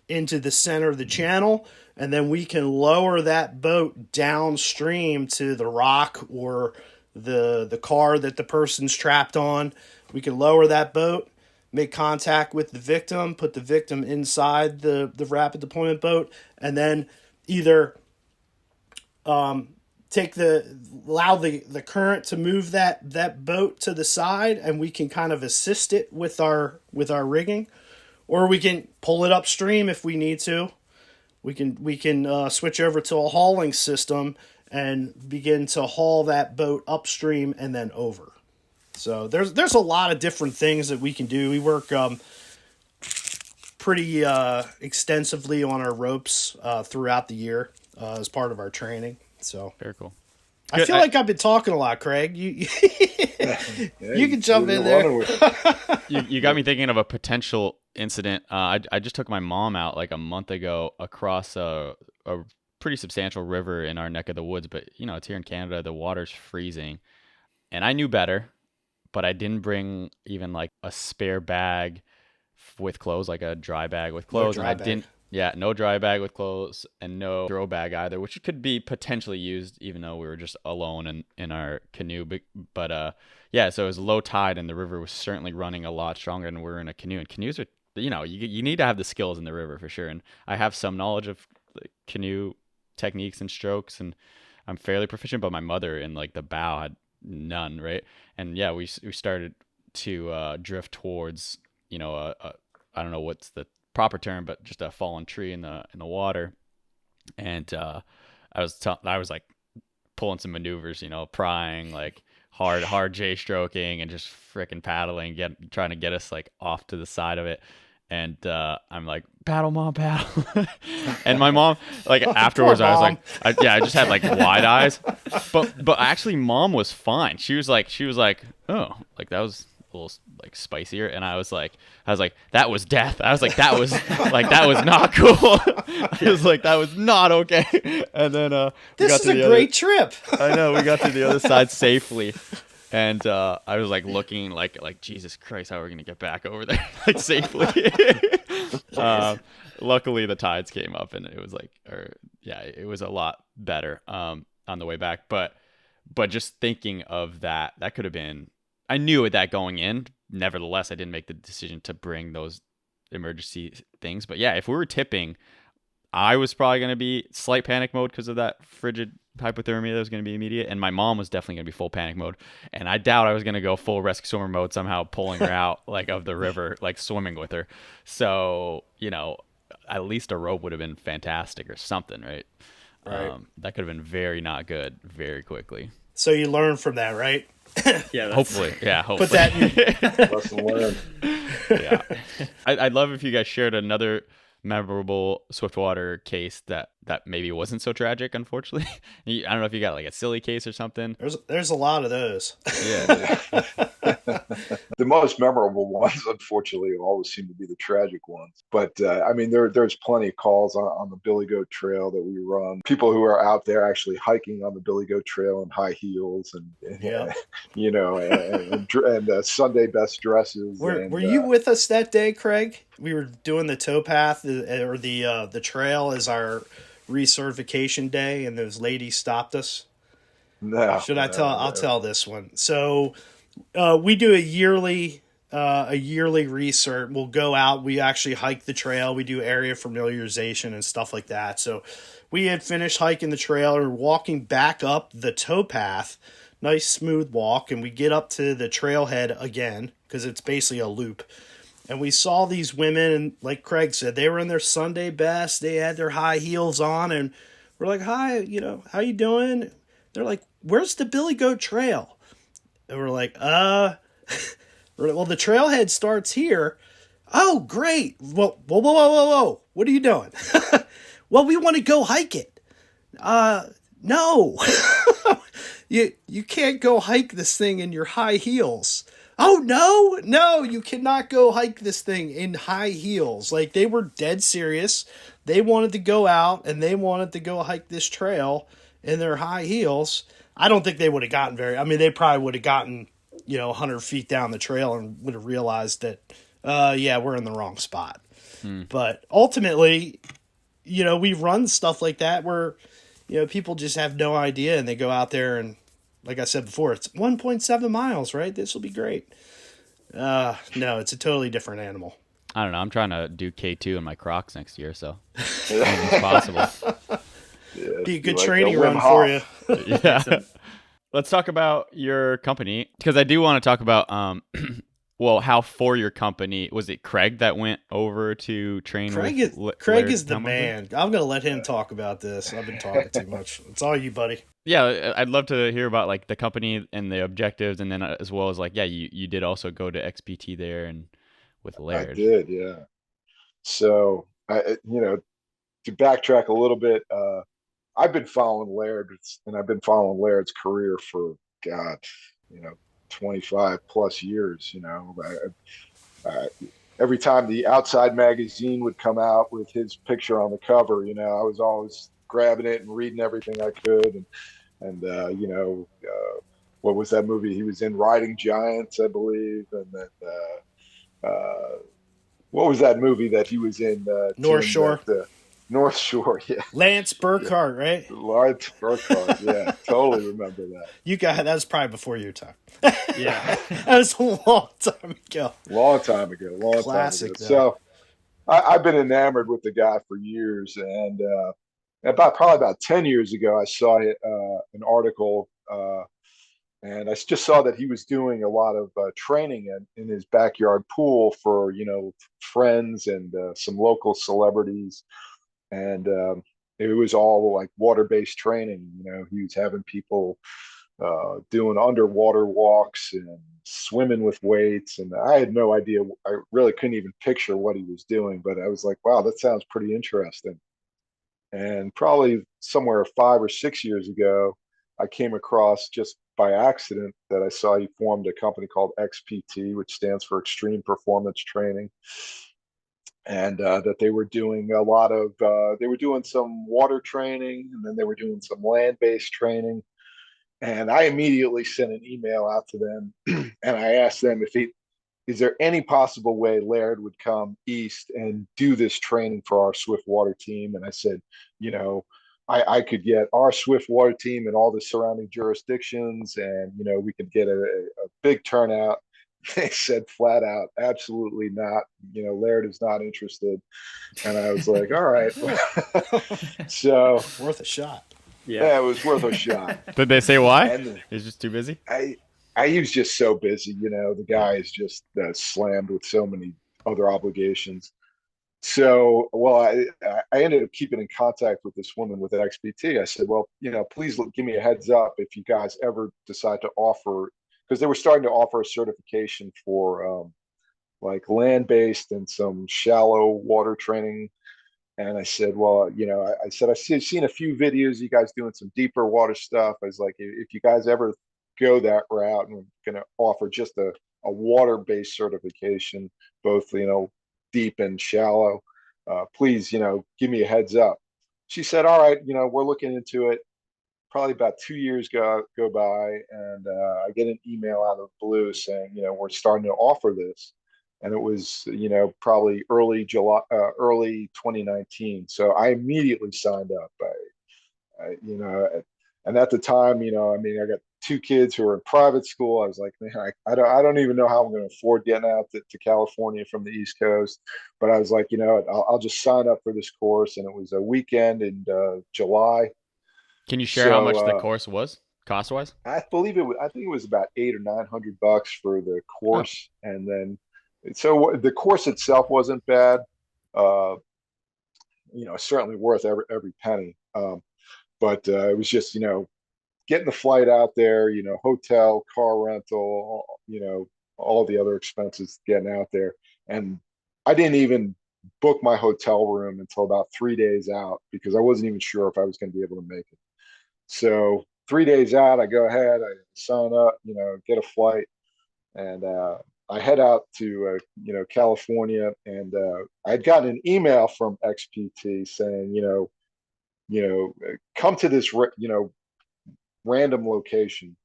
into the center of the channel, and then we can lower that boat downstream to the rock or the car that the person's trapped on. We can lower that boat, make contact with the victim, put the victim inside the rapid deployment boat, and then either allow the current to move that boat to the side, and we can kind of assist it with our rigging, or we can pull it upstream if we need to. We can switch over to a hauling system and begin to haul that boat upstream and then over. So there's a lot of different things that we can do. We work pretty extensively on our ropes throughout the year as part of our training. So very cool. I feel like I've been talking a lot, Craig. You can jump in there. You got me thinking of a potential incident. I just took my mom out like a month ago across a pretty substantial river in our neck of the woods, but it's here in Canada. The water's freezing, and I knew better, but I didn't bring even like a spare bag with clothes, like a dry bag with clothes, and I didn't. Yeah, no dry bag with clothes and no throw bag either, which could be potentially used even though we were just alone in our canoe. But so it was low tide and the river was certainly running a lot stronger than we're in a canoe. And canoes are, you need to have the skills in the river for sure. And I have some knowledge of canoe techniques and strokes, and I'm fairly proficient, but my mother in like the bow had none, right? And we started to drift towards, I don't know what's the proper term, but just a fallen tree in the water, and I was like pulling some maneuvers, prying, like hard J stroking, and just freaking paddling, trying to get us like off to the side of it. And I'm like, paddle, mom, paddle. And my mom, like afterwards, I was like, I just had like wide eyes, but actually, mom was fine. She was like, oh, like that was a little like spicier, and I was like that was death. I was like that was not cool. I was like that was not okay. And then this is a great trip. I know, we got to the other side safely, and I was like looking like Jesus Christ, how are we gonna get back over there like safely? Luckily the tides came up, and it was like, it was a lot better on the way back. But just thinking of that could have been, I knew that going in. Nevertheless, I didn't make the decision to bring those emergency things. But yeah, if we were tipping, I was probably going to be slight panic mode because of that frigid hypothermia that was going to be immediate. And my mom was definitely going to be full panic mode. And I doubt I was going to go full rescue swimmer mode, somehow pulling her out like of the river, like swimming with her. So, at least a rope would have been fantastic or something, right? Right. That could have been very not good very quickly. So you learn from that, right? Yeah. Hopefully. Put that in Lesson learned. Yeah. I'd love if you guys shared another memorable Swiftwater case that maybe wasn't so tragic, unfortunately. I don't know if you got like a silly case or something. There's a lot of those. Yeah. The most memorable ones, unfortunately, always seem to be the tragic ones. But I mean, there's plenty of calls on the Billy Goat Trail that we run. People who are out there actually hiking on the Billy Goat Trail in high heels and Sunday best dresses. Were you with us that day, Craig? We were doing the towpath or the trail as our recertification day, and those ladies stopped us. No. Should I tell? I'll tell this one. So we do a yearly recert. We'll go out. We actually hike the trail. We do area familiarization and stuff like that. So we had finished hiking the trail and we're walking back up the towpath. Nice smooth walk, and we get up to the trailhead again because it's basically a loop. And we saw these women, and like Craig said, they were in their Sunday best. They had their high heels on, and we're like, "Hi, how you doing?" They're like, "Where's the Billy Goat Trail?" And we're like, well, the trailhead starts here. Oh, great. Well, whoa. What are you doing? Well, we want to go hike it. No. You can't go hike this thing in your high heels. Oh, no, you cannot go hike this thing in high heels. Like, they were dead serious. They wanted to go out, and they wanted to go hike this trail in their high heels. I don't think they would have gotten they probably would have gotten, 100 feet down the trail and would have realized that, we're in the wrong spot. But ultimately, we run stuff like that where, people just have no idea and they go out there and, like I said before, it's 1.7 miles, right? This will be great. No, it's a totally different animal. I don't know. I'm trying to do K2 in my Crocs next year, so it's possible. Yeah, be a good like training run for you. Yeah. Let's talk about your company, because I do want to talk about how for your company, was it Craig that went over to train Craig is the man. I'm going to let him talk about this. I've been talking too much. It's all you, buddy. Yeah, I'd love to hear about like the company and the objectives, and then as well as you did also go to XPT there and with Laird. I did, yeah. So to backtrack a little bit, I've been following Laird, and I've been following Laird's career for 25 plus years. Every time the Outside magazine would come out with his picture on the cover, I was always grabbing it and reading everything I could. And what was that movie he was in? Riding Giants, I believe. And then what was that movie that he was in? North Shore. North Shore, yeah. Lance Burkhart, right? Lance Burkhart, yeah. Totally remember that. That was probably before your time. Yeah. That was a long time ago. Long time ago. Classic, So I've been enamored with the guy for years, and probably about 10 years ago, I saw an article, and I just saw that he was doing a lot of training in his backyard pool for, friends and some local celebrities. And it was all like water-based training. He was having people doing underwater walks and swimming with weights. And I had no idea. I really couldn't even picture what he was doing. But I was like, wow, that sounds pretty interesting. And probably somewhere 5 or 6 years ago, I came across just by accident that I saw he formed a company called XPT, which stands for Extreme Performance Training. And that they were doing a lot of, they were doing some water training, and then they were doing some land-based training. And I immediately sent an email out to them, and I asked them is there any possible way Laird would come east and do this training for our Swift Water team? And I said, I could get our swift water team in all the surrounding jurisdictions, and we could get a big turnout. They said flat out, absolutely not. Laird is not interested. And I was like, all right. So Worth a shot. yeah, it was worth a shot. Did they say why? And He's just too busy. he was just so busy. The guy is just slammed with so many other obligations. So, well, I ended up keeping in contact with this woman with XPT. I said, well, please give me a heads up if you guys ever decide to offer, because they were starting to offer a certification for like land-based and some shallow water training. And I said, well, I said, I've seen a few videos, you guys doing some deeper water stuff. I was like, if you guys ever go that route, and we're going to offer just a water-based certification, both, deep and shallow, please, give me a heads up. She said, all right, we're looking into it. Probably about 2 years go by, and I get an email out of the blue saying, we're starting to offer this. And it was, probably early July, early 2019. So I immediately signed up. And at the time, I got two kids who are in private school. I was like, man, I don't even know how I'm going to afford getting out to California from the East Coast. But I was like, I'll just sign up for this course. And it was a weekend in July. Can you share how much the course was, cost-wise? I think it was about $800 or $900 for the course, and then so the course itself wasn't bad. Certainly worth every penny. But it was just getting the flight out there, hotel, car rental, all the other expenses getting out there, and I didn't even book my hotel room until about 3 days out because I wasn't even sure if I was going to be able to make it. So 3 days out, I go ahead, I sign up, get a flight, and I head out to California, and I'd gotten an email from XPT saying, come to this random location,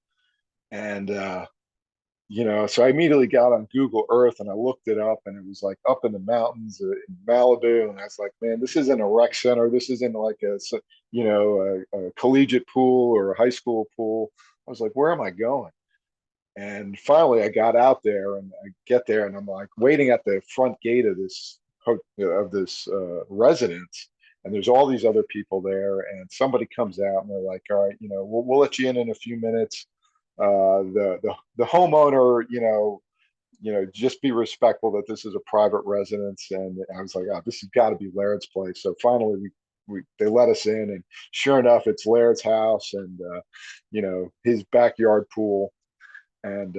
and so I immediately got on Google Earth and I looked it up, and it was like up in the mountains in Malibu, and I was like, man, this isn't a rec center, this isn't like a collegiate pool or a high school pool. I was like, where am I going? And finally, I got out there, and I get there, and I'm like waiting at the front gate of this residence, and there's all these other people there, and somebody comes out, and they're like, all right, we'll let you in a few minutes. The homeowner, just be respectful that this is a private residence. And I was like, oh, this has got to be Laird's place. So finally, they let us in, and sure enough, it's Laird's house, and his backyard pool. And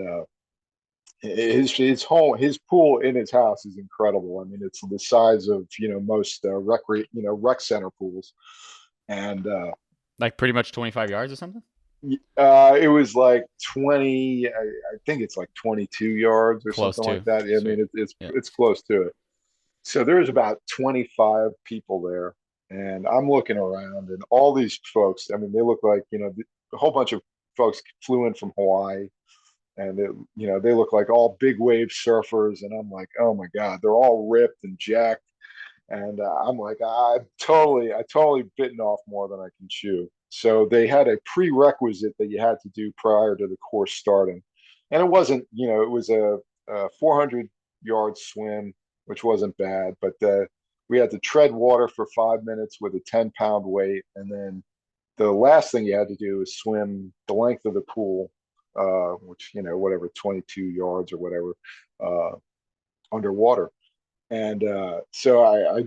his pool in his house is incredible. I mean, it's the size of most rec center pools, and like pretty much 25 yards or something. It was like 20. I think it's like 22 yards or close something to. like that. I mean, Yeah. it's close to it. So there's about 25 people there, and I'm looking around, and all these folks. I mean, they look like a whole bunch of folks flew in from Hawaii. And they look like all big wave surfers, and I'm like, oh my God, they're all ripped and jacked, and I'm like, I totally bitten off more than I can chew. So they had a prerequisite that you had to do prior to the course starting, and it wasn't, it was a 400-yard swim, which wasn't bad, but we had to tread water for 5 minutes with a 10-pound weight, and then the last thing you had to do is swim the length of the pool, which whatever 22 yards or whatever underwater. And so I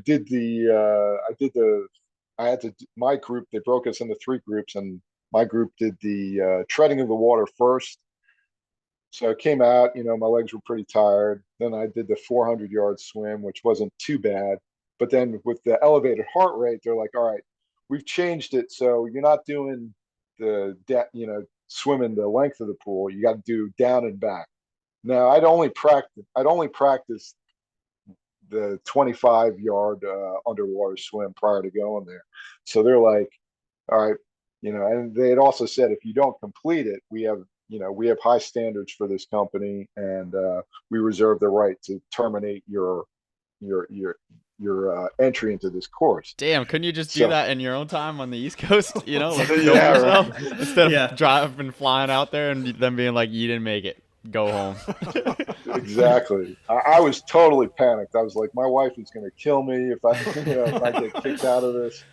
had to my group, they broke us into three groups, and my group did the treading of the water first. So I came out, my legs were pretty tired. Then I did the 400-yard swim, which wasn't too bad. But then with the elevated heart rate, they're like, all right, we've changed it, so you're not doing the swimming the length of the pool. You got to do down and back. Now I'd only practiced the 25-yard underwater swim prior to going there. So they're like, all right, and they had also said, if you don't complete it, we have high standards for this company, and we reserve the right to terminate your your entry into this course. Damn, couldn't you just do So- that in your own time on the East Coast? You know, like film Yeah, yourself right. instead of Yeah. driving, flying out there, and them being like, "You didn't make it. Go home." Exactly. I was totally panicked. I was like, my wife is going to kill me if if I get kicked out of this.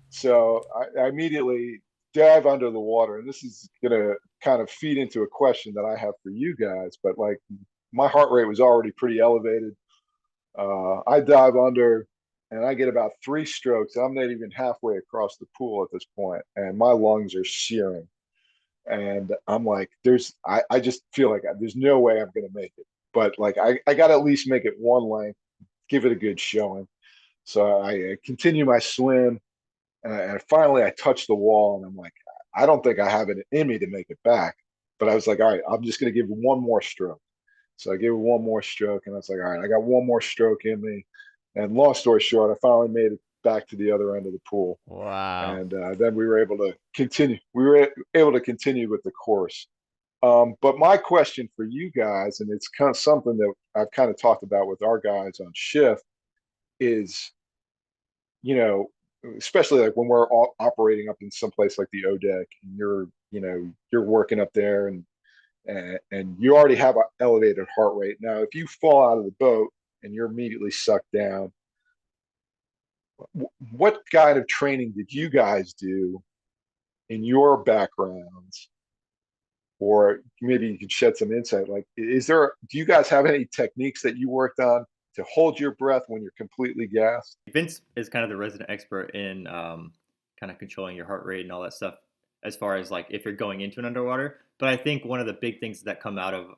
So I immediately dive under the water, and this is going to kind of feed into a question that I have for you guys. But like, my heart rate was already pretty elevated. I dive under, and I get about 3 strokes. I'm not even halfway across the pool at this point, and my lungs are searing. And I'm like, I just feel like there's no way I'm going to make it. But like, I got to at least make it one length, give it a good showing. So I continue my swim, and finally I touch the wall, and I'm like, I don't think I have it in me to make it back. But I was like, all right, I'm just going to give it one more stroke. So I gave it one more stroke, and I was like, all right, I got one more stroke in me. And long story short, I finally made it back to the other end of the pool. Wow. And then we were able to continue. We were able to continue with the course. But my question for you guys, and it's kind of something that I've kind of talked about with our guys on shift, is, especially like when we're all operating up in some place like the ODEC, and you're working up there, and you already have an elevated heart rate. Now, if you fall out of the boat and you're immediately sucked down, what kind of training did you guys do in your backgrounds? Or maybe you could shed some insight. Like, do you guys have any techniques that you worked on to hold your breath when you're completely gassed? Vince is kind of the resident expert in kind of controlling your heart rate and all that stuff, as far as like if you're going into an underwater. But I think one of the big things that comes out of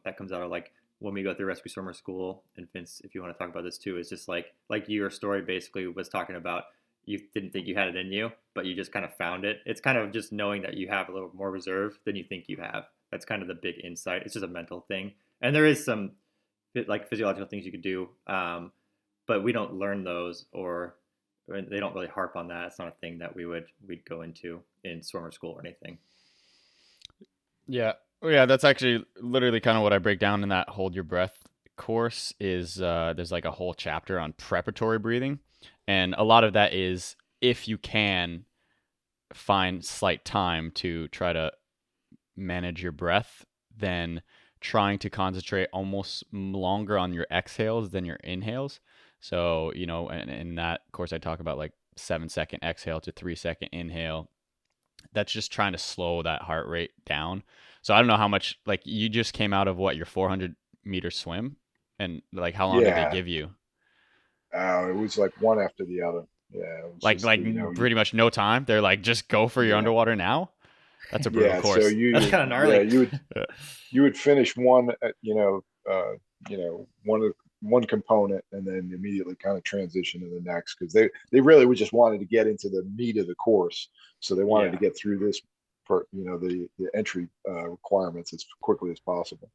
like when we go through rescue swimmer school, and Vince, if you want to talk about this too, is just like your story basically was talking about, you didn't think you had it in you, but you just kind of found it. It's kind of just knowing that you have a little more reserve than you think you have. That's kind of the big insight. It's just a mental thing. And there is some like physiological things you could do, but we don't learn those, or they don't really harp on that. It's not a thing that we'd go into in swimmer school or anything. Yeah. Oh, yeah, that's actually literally kind of what I break down in that hold your breath course. Is there's like a whole chapter on preparatory breathing, and a lot of that is, if you can find slight time to try to manage your breath, then trying to concentrate almost longer on your exhales than your inhales. So, and in that course I talk about like 7-second exhale to 3-second inhale. That's just trying to slow that heart rate down. So I don't know how much, like, you just came out of your 400-meter swim, and like how long did they give you? It was like one after the other. Yeah. It was just, pretty much no time. They're like, just go for your underwater now. That's a brutal course. So that's kind of gnarly. Yeah, you would finish one, one component, and then immediately kind of transition to the next, because they really would just wanted to get into the meat of the course. So they wanted to get through this, the entry requirements as quickly as possible.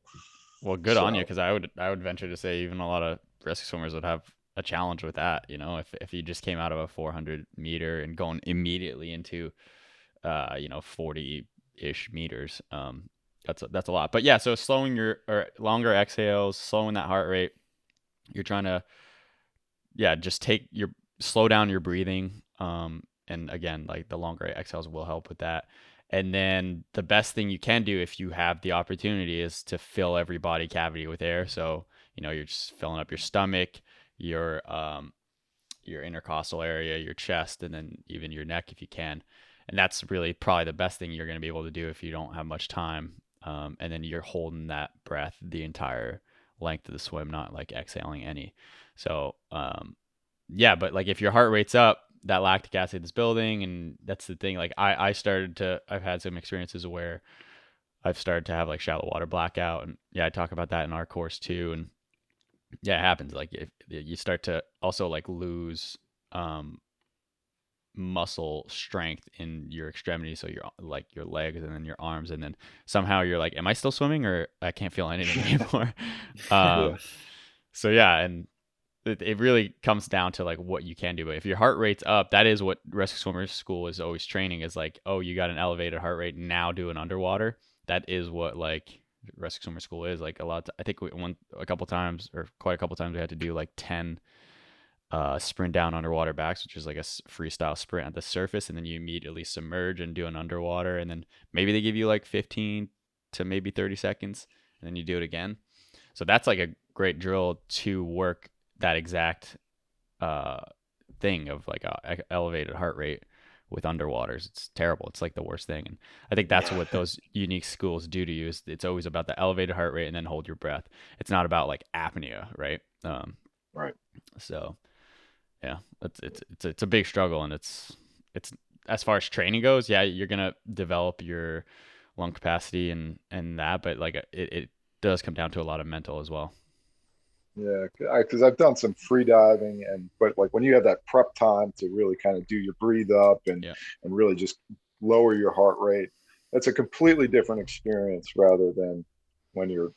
Well, good on you, because I would venture to say even a lot of rescue swimmers would have a challenge with that. If you just came out of a 400-meter and going immediately into 40-ish meters, that's a lot. But yeah, so slowing or longer exhales, slowing that heart rate. You're trying to just slow down your breathing, and again, like, the longer exhales will help with that. And then the best thing you can do, if you have the opportunity, is to fill every body cavity with air. So you're just filling up your stomach, your intercostal area, your chest, and then even your neck if you can. And that's really probably the best thing you're going to be able to do if you don't have much time. And then you're holding that breath the entire length of the swim, not like exhaling any. So, but like, if your heart rate's up, that lactic acid is building. And that's the thing. Like, I've had some experiences where I've started to have like shallow water blackout. And I talk about that in our course too. And it happens. Like, if you start to also like lose, muscle strength in your extremities, so your legs and then your arms, and then somehow you're like, am I still swimming, or I can't feel anything anymore? So and it really comes down to like what you can do. But if your heart rate's up, that is what rescue swimmer school is always training, is like, oh, you got an elevated heart rate, now do an underwater. That is what like rescue swimmer school is like. I think quite a couple times we had to do like 10 sprint down underwater backs, which is like a freestyle sprint at the surface, and then you immediately submerge and do an underwater, and then maybe they give you like 15 to maybe 30 seconds, and then you do it again. So that's like a great drill to work that exact thing of like a elevated heart rate with underwaters. It's terrible. It's like the worst thing. And I think that's what those unique schools do to you, is it's always about the elevated heart rate and then hold your breath. It's not about like apnea, right? Right. So yeah, it's a big struggle, and it's as far as training goes, yeah, you're gonna develop your lung capacity and that, but like it does come down to a lot of mental as well. Yeah, because I've done some free diving, but like when you have that prep time to really kind of do your breathe up Yeah. and really just lower your heart rate, that's a completely different experience rather than when you're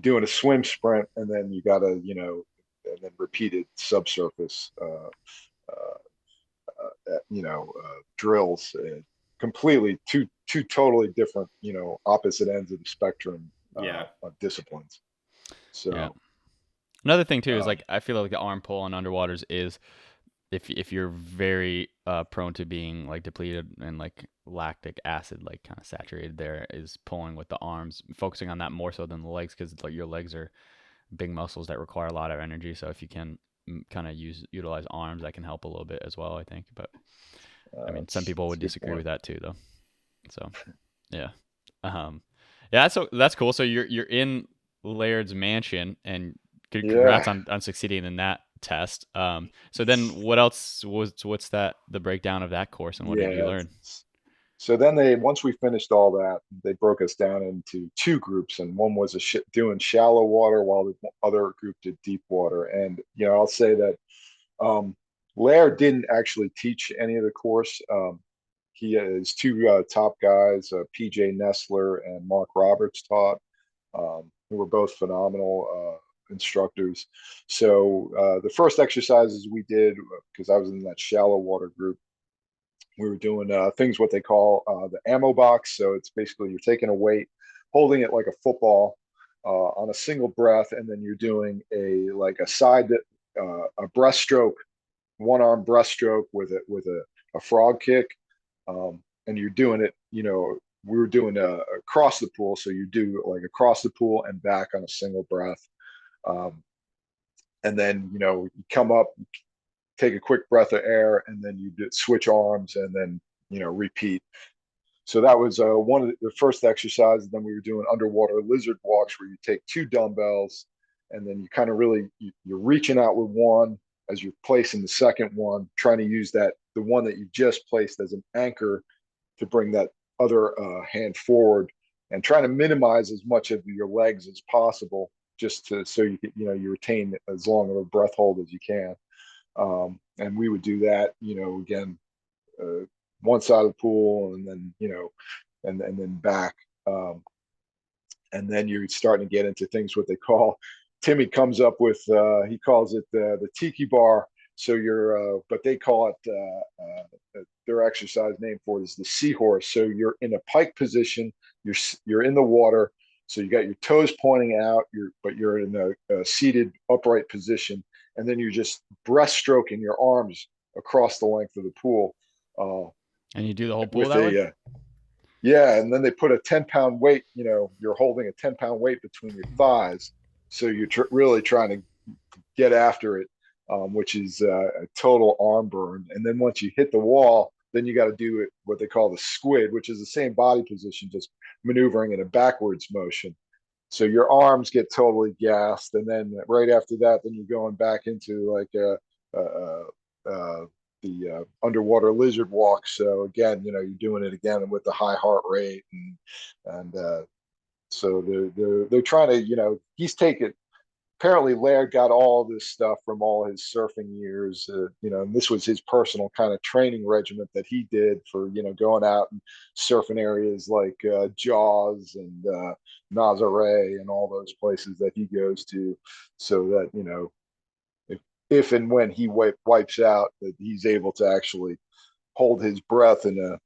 doing a swim sprint and then you got to and then repeated subsurface drills. Completely two totally different opposite ends of the spectrum of disciplines. So. Yeah. Another thing too is Um, like I feel like the arm pull on underwaters is if you're very prone to being like depleted and like lactic acid like kind of saturated, there is pulling with the arms, focusing on that more so than the legs, because like your legs are big muscles that require a lot of energy. So if you can kind of utilize arms, that can help a little bit as well, I think. But I mean, some people that's would a good disagree point. with that too, though. So yeah, um, yeah. So that's cool. So you're in Laird's mansion, and congrats Yeah. on succeeding in that test. So then what else what's the breakdown of that course, and what did you Yeah. learn? So then once we finished all that, they broke us down into two groups, and one was doing shallow water while the other group did deep water. And I'll say that um, Laird didn't actually teach any of the course. He has two top guys, PJ Nestler and Mark Roberts, taught, who were both phenomenal instructors. So the first exercises we did, because I was in that shallow water group, we were doing things what they call the ammo box. So it's basically you're taking a weight, holding it like a football on a single breath, and then you're doing a side a breaststroke, one arm breaststroke with a frog kick, and you're doing it. We were doing across the pool, so you do like across the pool and back on a single breath, um, and then you come up, take a quick breath of air, and then you switch arms, and then repeat. So that was one of the first exercises. Then we were doing underwater lizard walks, where you take two dumbbells, and then you kind of really you're reaching out with one as you're placing the second one, trying to use the one that you just placed as an anchor to bring that other hand forward, and trying to minimize as much of your legs as possible, just so you retain as long of a breath hold as you can. And we would do that, again, one side of the pool, and then and then back, and then you're starting to get into things what they call. Timmy comes up with he calls it the tiki bar. So but they call it their exercise name for it is the seahorse. So you're in a pike position. You're in the water. So you got your toes pointing out. But you're in a seated upright position, and then you're just breaststroking your arms across the length of the pool. And you do the whole pool With that way? yeah, and then they put a 10-pound weight. You're holding a 10-pound weight between your thighs, so you're really trying to get after it, which is a total arm burn. And then once you hit the wall, then you got to do it what they call the squid, which is the same body position, just maneuvering in a backwards motion. So your arms get totally gassed, and then right after that, then you're going back into like the underwater lizard walk. So again, you're doing it again with the high heart rate, and so they're trying to, he's taken. Apparently, Laird got all this stuff from all his surfing years, and this was his personal kind of training regiment that he did for, going out and surfing areas like Jaws and Nazare and all those places that he goes to, so that, if and when he wipes out, that he's able to actually hold his breath in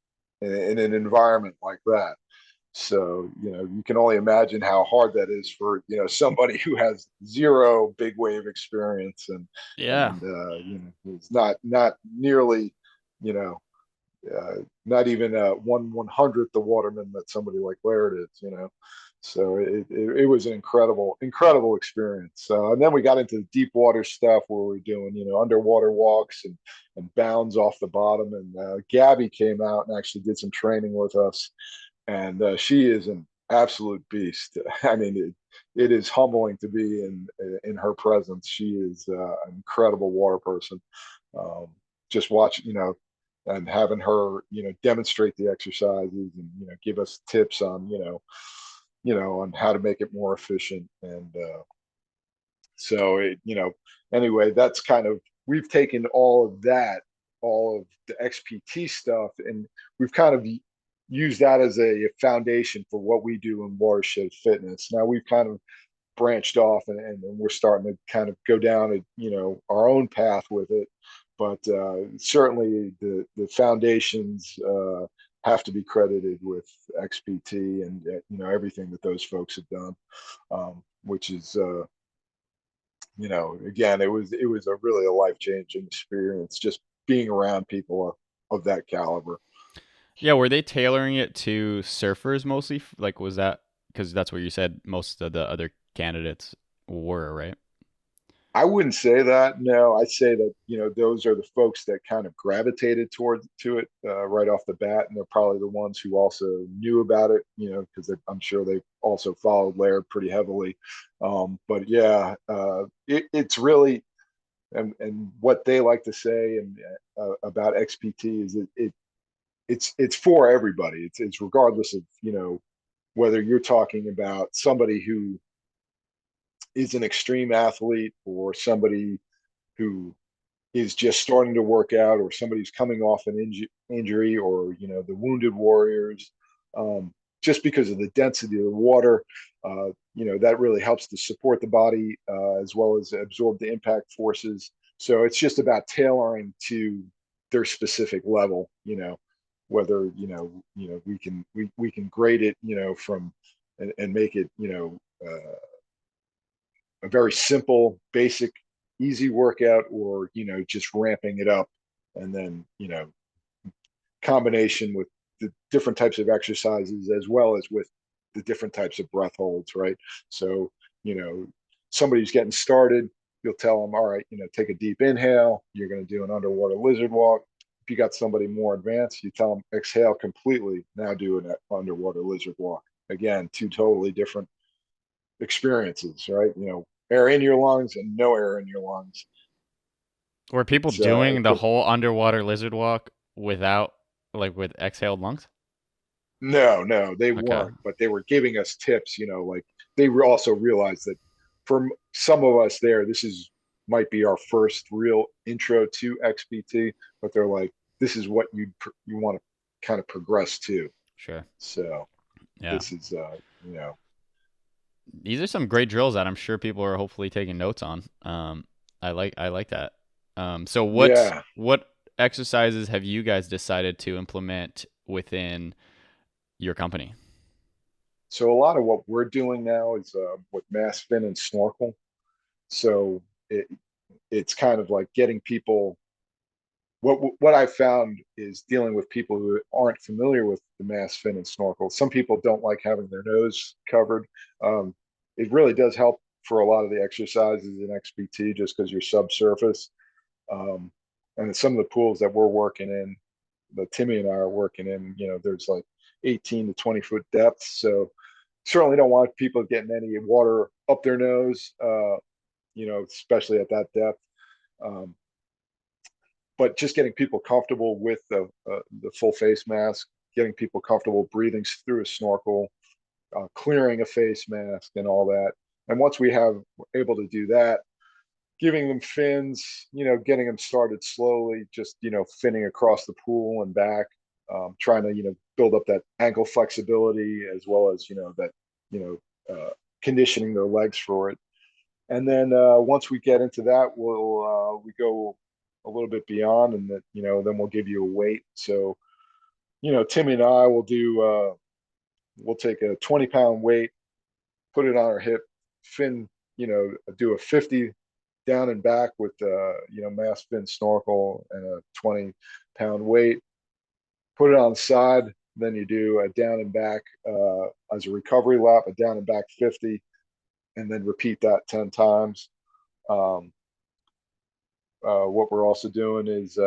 an environment like that. So, you can only imagine how hard that is for, somebody who has zero big wave experience Yeah. and is not nearly, you know, not even 1/100th the waterman that somebody like Laird is. So it was an incredible experience. And then we got into the deep water stuff where we're doing, underwater walks and bounds off the bottom. And Gabby came out and actually did some training with us, and she is an absolute beast. I mean, it is humbling to be in her presence. She is an incredible water person. Um, just watch, and having her, demonstrate the exercises and give us tips on, on how to make it more efficient. And so anyway, that's kind of, we've taken all of that, all of the XPT stuff, and we've kind of used that as a foundation for what we do in Watershed Fitness. Now we've kind of branched off and we're starting to kind of go down our own path with it. But certainly the foundations have to be credited with XPT and everything that those folks have done, which is again, it was a life-changing experience just being around people of that caliber. Yeah, were they tailoring it to surfers mostly? Like, was that because that's what you said most of the other candidates were, right? I wouldn't say that. No, I'd say that those are the folks that kind of gravitated to it right off the bat, and they're probably the ones who also knew about it. Because I'm sure they also followed Laird pretty heavily. But yeah, it's really and what they like to say and about XPT is it's for everybody. It's regardless of whether you're talking about somebody who is an extreme athlete or somebody who is just starting to work out or somebody who's coming off an injury or the wounded warriors, just because of the density of the water, that really helps to support the body as well as absorb the impact forces. So it's just about tailoring to their specific level, whether we can grade it from and make it a very simple, basic, easy workout, or just ramping it up, and then combination with the different types of exercises as well as with the different types of breath holds, right? So somebody who's getting started, you'll tell them, all right, take a deep inhale. You're going to do an underwater lizard walk. If you got somebody more advanced, you tell them exhale completely. Now do an underwater lizard walk. Again, two totally different experiences, right? Air in your lungs and no air in your lungs. Were people doing the whole underwater lizard walk without, like, with exhaled lungs? No, they weren't, but they were giving us tips, like they also realized that for some of us there, might be our first real intro to XPT, but they're like, this is what you want to kind of progress to. Sure. So yeah, this is, these are some great drills that I'm sure people are hopefully taking notes on. I like that. So what exercises have you guys decided to implement within your company? So a lot of what we're doing now is with mass fin and snorkel. So it's kind of like getting people. What I found is dealing with people who aren't familiar with the mass fin and snorkel. Some people don't like having their nose covered. It really does help for a lot of the exercises in XPT just because you're subsurface. And some of the pools that we're working in, that Timmy and I are working in, there's like 18 to 20 foot depth. So certainly don't want people getting any water up their nose, especially at that depth. But just getting people comfortable with the full face mask, getting people comfortable breathing through a snorkel, clearing a face mask, and all that. And once we're able to do that, giving them fins, getting them started slowly, just finning across the pool and back, trying to build up that ankle flexibility as well as that conditioning their legs for it. And then once we get into that, we go a little bit beyond, and that then we'll give you a weight. So Timmy and I will do we'll take a 20-pound weight, put it on our hip, fin, do a 50 down and back with mass fin snorkel and a 20-pound weight, put it on the side. Then you do a down and back as a recovery lap, a down and back 50, and then repeat that 10 times. What we're also doing is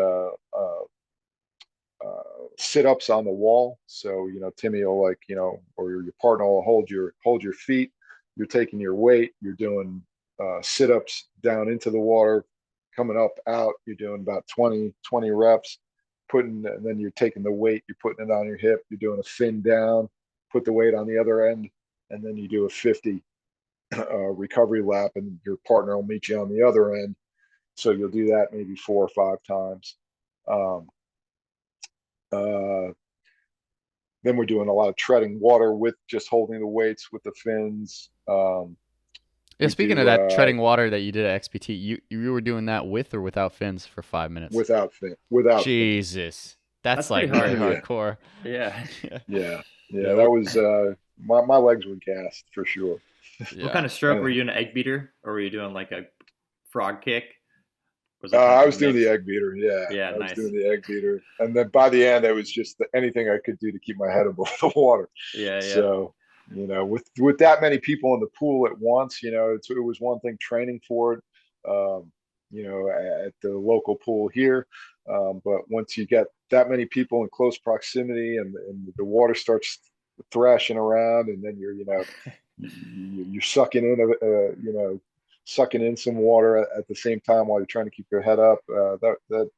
sit-ups on the wall. So, Timmy will or your partner will hold your feet. You're taking your weight. You're doing sit-ups down into the water, coming up, out. You're doing about 20 reps, and then you're taking the weight, you're putting it on your hip. You're doing a fin down, put the weight on the other end, and then you do a 50 recovery lap, and your partner will meet you on the other end. So you'll do that maybe 4 or 5 times. Then we're doing a lot of treading water with just holding the weights with the fins. Speaking of that treading water that you did at XPT, you were doing that with or without fins for 5 minutes? Without fin. Without. Jesus, that's like very hardcore. Yeah. Yeah. That was my legs were gassed for sure. Yeah. What kind of stroke were you doing? An egg beater, or were you doing like a frog kick? I was doing the egg beater. Yeah, I was doing the egg beater, and then by the end, it was just anything I could do to keep my head above the water. Yeah. So, with that many people in the pool at once, it was one thing training for it, at the local pool here, but once you get that many people in close proximity, and the water starts thrashing around, and then you're sucking in sucking in some water at the same time while you're trying to keep your head up. That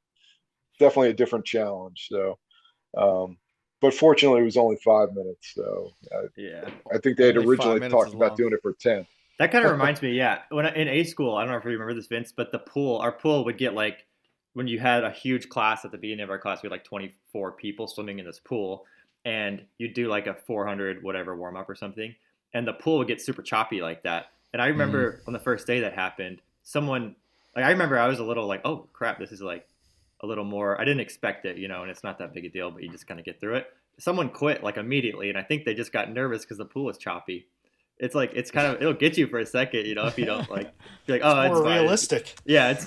definitely a different challenge. So, but fortunately, it was only 5 minutes. So I think they had originally talked about doing it for 10. That kind of reminds me, when in A school, I don't know if you remember this, Vince, but our pool would get like, when you had a huge class at the beginning of our class, we had like 24 people swimming in this pool, and you'd do like a 400 whatever warm up or something, and the pool would get super choppy like that. And I remember on the first day that happened, I remember I was a little like, oh crap, this is like a little more, I didn't expect it, and it's not that big a deal, but you just kind of get through it. Someone quit like immediately, and I think they just got nervous because the pool was choppy. It's like, it's kind of, it'll get you for a second, if you don't like, be like, oh, it's more fine. Realistic. Yeah,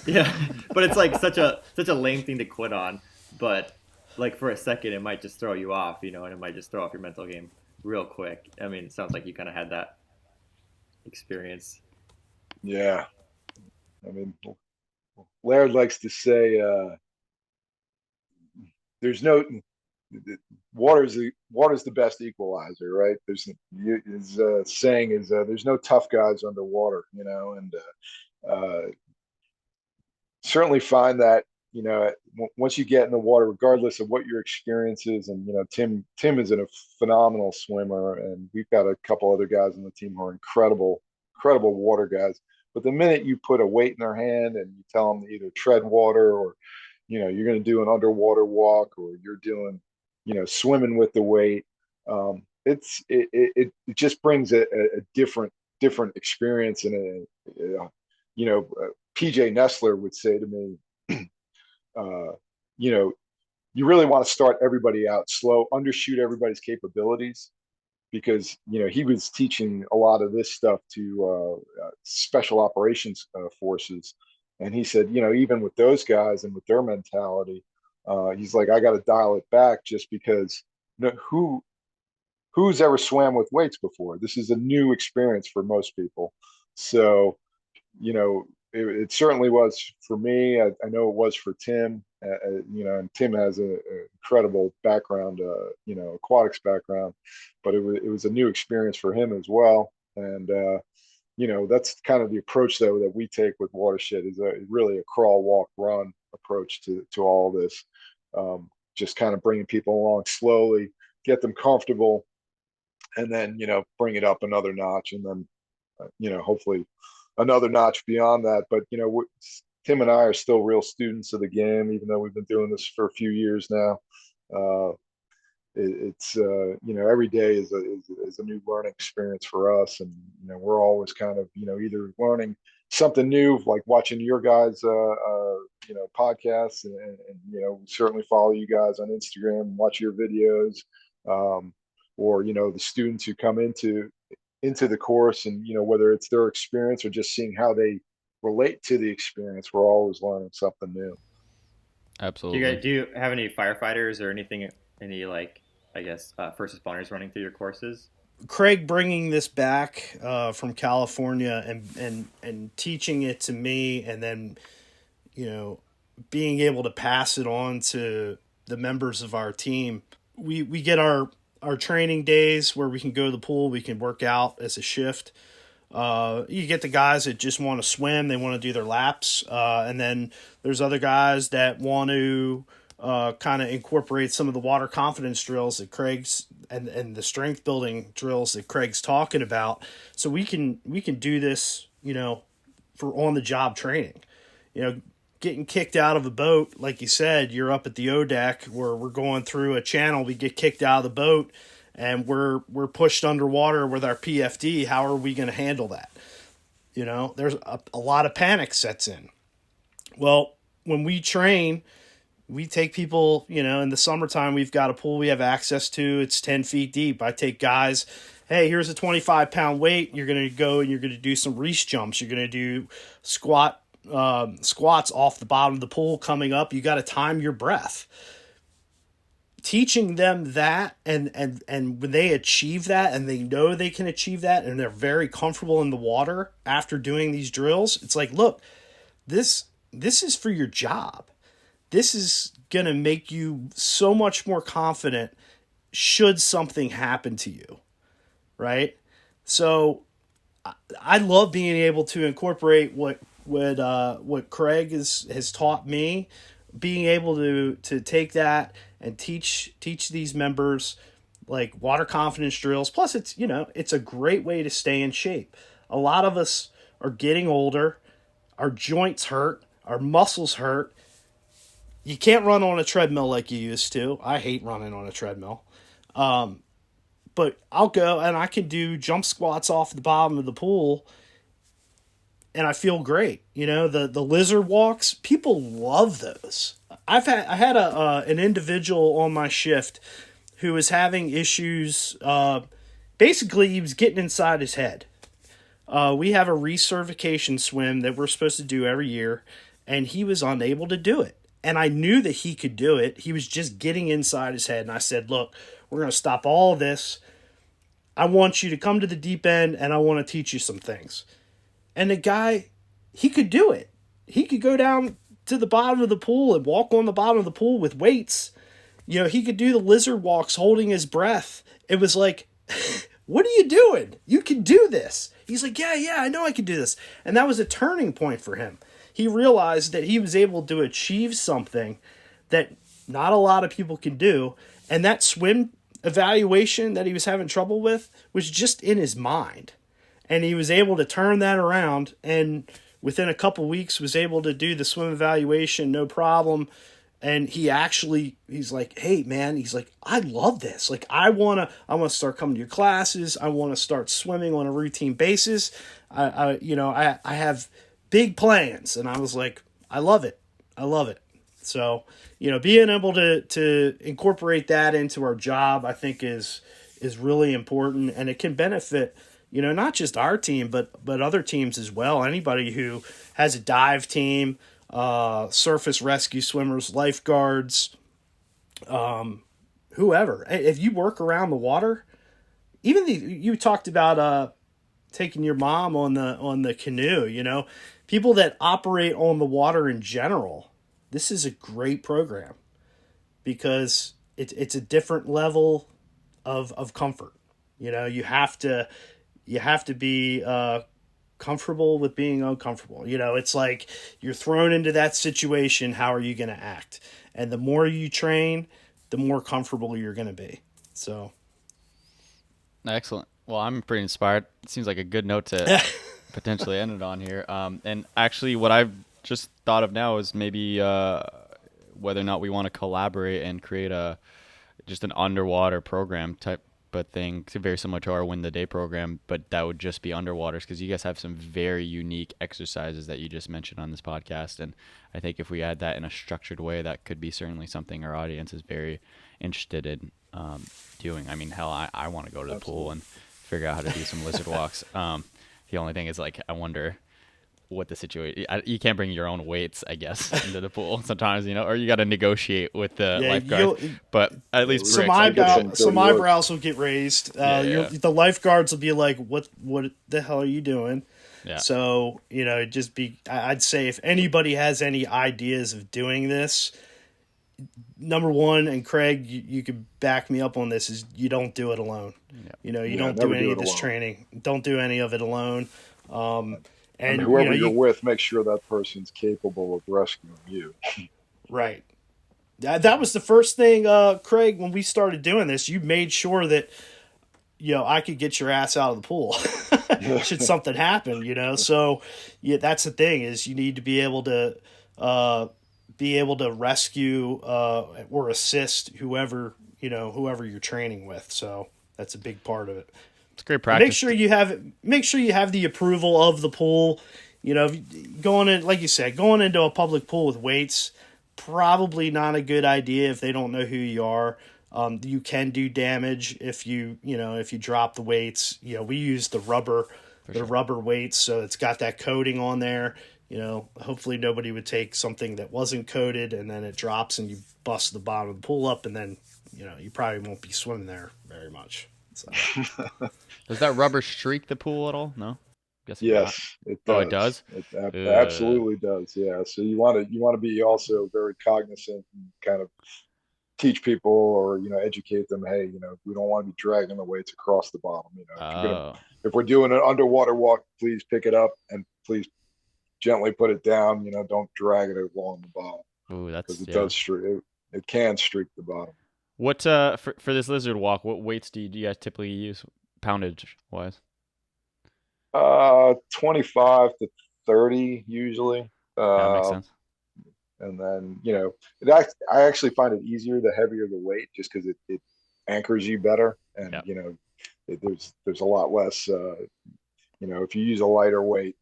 but it's like such a lame thing to quit on. But like for a second, it might just throw you off, and it might just throw off your mental game real quick. I mean, it sounds like you kind of had that experience. Yeah. I mean, Laird likes to say, there's no, water's the best equalizer, right? His saying is, there's no tough guys underwater, and certainly find that, once you get in the water, regardless of what your experience is, and, Tim is a phenomenal swimmer, and we've got a couple other guys on the team who are incredible water guys. But the minute you put a weight in their hand and you tell them to either tread water, or, you're going to do an underwater walk, or you're doing, swimming with the weight, it just brings a different experience. And PJ Nestler would say to me, you really want to start everybody out slow, undershoot everybody's capabilities, because he was teaching a lot of this stuff to special operations forces, and he said, even with those guys and with their mentality, he's like, I got to dial it back, just because who's ever swam with weights before? This is a new experience for most people. So, it certainly was for me. I know it was for Tim, and Tim has an incredible background, aquatics background, but it was a new experience for him as well. And, that's kind of the approach though that we take with Watershed, is really a crawl, walk, run approach to all of this. Just kind of bringing people along slowly, get them comfortable, and then, bring it up another notch, and then, hopefully another notch beyond that. But, Tim and I are still real students of the game, even though we've been doing this for a few years now. It's every day is a new learning experience for us, and we're always kind of either learning something new, like watching your guys podcasts, and certainly follow you guys on Instagram and watch your videos. or, the students who come into the course, and, whether it's their experience or just seeing how they relate to the experience, we're always learning something new. Absolutely. Do you have any firefighters or any first responders running through your courses? Craig bringing this back from California and teaching it to me, and then, being able to pass it on to the members of our team. We get our training days where we can go to the pool, we can work out as a shift. You get the guys that just want to swim, they want to do their laps, and then there's other guys that want to kind of incorporate some of the water confidence drills that Craig's and the strength building drills that Craig's talking about. So we can do this, for on the job training. Getting kicked out of a boat, like you said, you're up at the O deck where we're going through a channel, we get kicked out of the boat and we're pushed underwater with our PFD. How are we going to handle that? There's a lot of panic sets in. Well, when we train, we take people, in the summertime, we've got a pool we have access to. It's 10 feet deep. I take guys, hey, here's a 25-pound weight. You're going to go and you're going to do some reach jumps. You're going to do squats off the bottom of the pool coming up. You got to time your breath. Teaching them that, and when they achieve that and they know they can achieve that and they're very comfortable in the water after doing these drills, it's like, look, this is for your job. This is going to make you so much more confident should something happen to you, right? So I love being able to incorporate what Craig has taught me, being able to take that and teach these members like water confidence drills. Plus it's a great way to stay in shape. A lot of us are getting older, our joints hurt, our muscles hurt. You can't run on a treadmill like you used to. I hate running on a treadmill. But I'll go and I can do jump squats off the bottom of the pool and I feel great. The lizard walks, people love those. I had an individual on my shift who was having issues. Basically, he was getting inside his head. We have a recertification swim that we're supposed to do every year, and he was unable to do it. And I knew that he could do it. He was just getting inside his head. And I said, look, we're going to stop all of this. I want you to come to the deep end, and I want to teach you some things. And the guy, he could do it. He could go down to the bottom of the pool and walk on the bottom of the pool with weights. He could do the lizard walks holding his breath. It was like, what are you doing? You can do this. He's like, yeah, I know I can do this. And that was a turning point for him. He realized that he was able to achieve something that not a lot of people can do. And that swim evaluation that he was having trouble with was just in his mind. And he was able to turn that around, and within a couple weeks was able to do the swim evaluation, no problem. And he's like, hey man, he's like, I love this. Like, I want to start coming to your classes. I want to start swimming on a routine basis. I have big plans. And I was like, I love it. So, being able to incorporate that into our job, I think is really important, and it can benefit, not just our team, but other teams as well. Anybody who has a dive team, surface rescue swimmers, lifeguards, whoever. If you work around the water, you talked about taking your mom on the canoe. People that operate on the water in general. This is a great program because it's a different level of comfort. You have to be comfortable with being uncomfortable. It's like you're thrown into that situation. How are you going to act? And the more you train, the more comfortable you're going to be. So. Excellent. Well, I'm pretty inspired. It seems like a good note to potentially end it on here. And actually what I've just thought of now is maybe whether or not we want to collaborate and create just an underwater program type of thing, very similar to our Win the Day program, but that would just be underwaters, because you guys have some very unique exercises that you just mentioned on this podcast, and I think if we add that in a structured way, that could be certainly something our audience is very interested doing. I mean, hell, I want to go to the pool and figure out how to do some lizard walks. The only thing is, like, I wonder what the situation. You can't bring your own weights, I guess, into the pool sometimes, you know, or you got to negotiate with the lifeguard. But at least some eyebrows will get raised. The lifeguards will be like, "What the hell are you doing?" Yeah. So, you know, just be. I'd say if anybody has any ideas of doing this, number one, and Craig, you could back me up on this, is you don't do it alone. Yeah. You know, you don't do any of this training. Don't do any of it alone. And whoever you're with, make sure that person's capable of rescuing you. Right. That was the first thing, Craig, when we started doing this, you made sure that, you know, I could get your ass out of the pool should something happen, you know? So yeah, that's the thing, is you need to be able to rescue or assist whoever you're training with. So that's a big part of it. It's great practice. Make sure you have the approval of the pool. You know, going into a public pool with weights, probably not a good idea if they don't know who you are. You can do damage if you drop the weights. You know, we use the rubber weights, so it's got that coating on there. You know, hopefully nobody would take something that wasn't coated and then it drops and you bust the bottom of the pool up, and then, you know, you probably won't be swimming there very much. So. Does that rubber streak the pool at all? No. Yes, it does. Oh, it does. It absolutely does. Yeah. So you want to be also very cognizant and kind of teach people, or, you know, educate them. Hey, you know, we don't want to be dragging the weights across the bottom. You know, if we're doing an underwater walk, please pick it up and please gently put it down. You know, don't drag it along the bottom. Ooh, because it does streak. It can streak the bottom. What for this lizard walk? What weights do you guys typically use, poundage wise? 25 to 30 usually. That makes sense. And then, you know, I actually find it easier the heavier the weight, just because it anchors you better, and you know, there's a lot less. You know, if you use a lighter weight,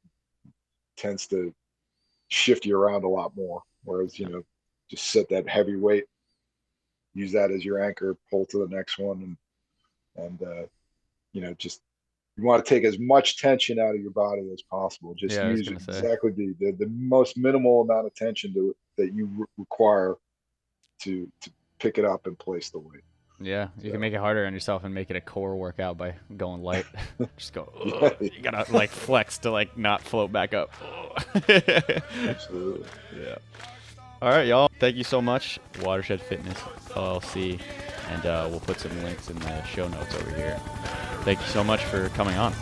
it tends to shift you around a lot more. Whereas, you know, just set that heavy weight, use that as your anchor, pull to the next one, and you know, just, you want to take as much tension out of your body as possible. Just use exactly the most minimal amount of tension that you require to pick it up and place the weight. Yeah, you can make it harder on yourself and make it a core workout by going light. Just go. You gotta like flex to like not float back up. Absolutely. Yeah. All right, y'all. Thank you so much, Watershed Fitness LLC, and we'll put some links in the show notes over here. Thank you so much for coming on.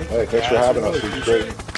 Hey, thanks for having us. It was great.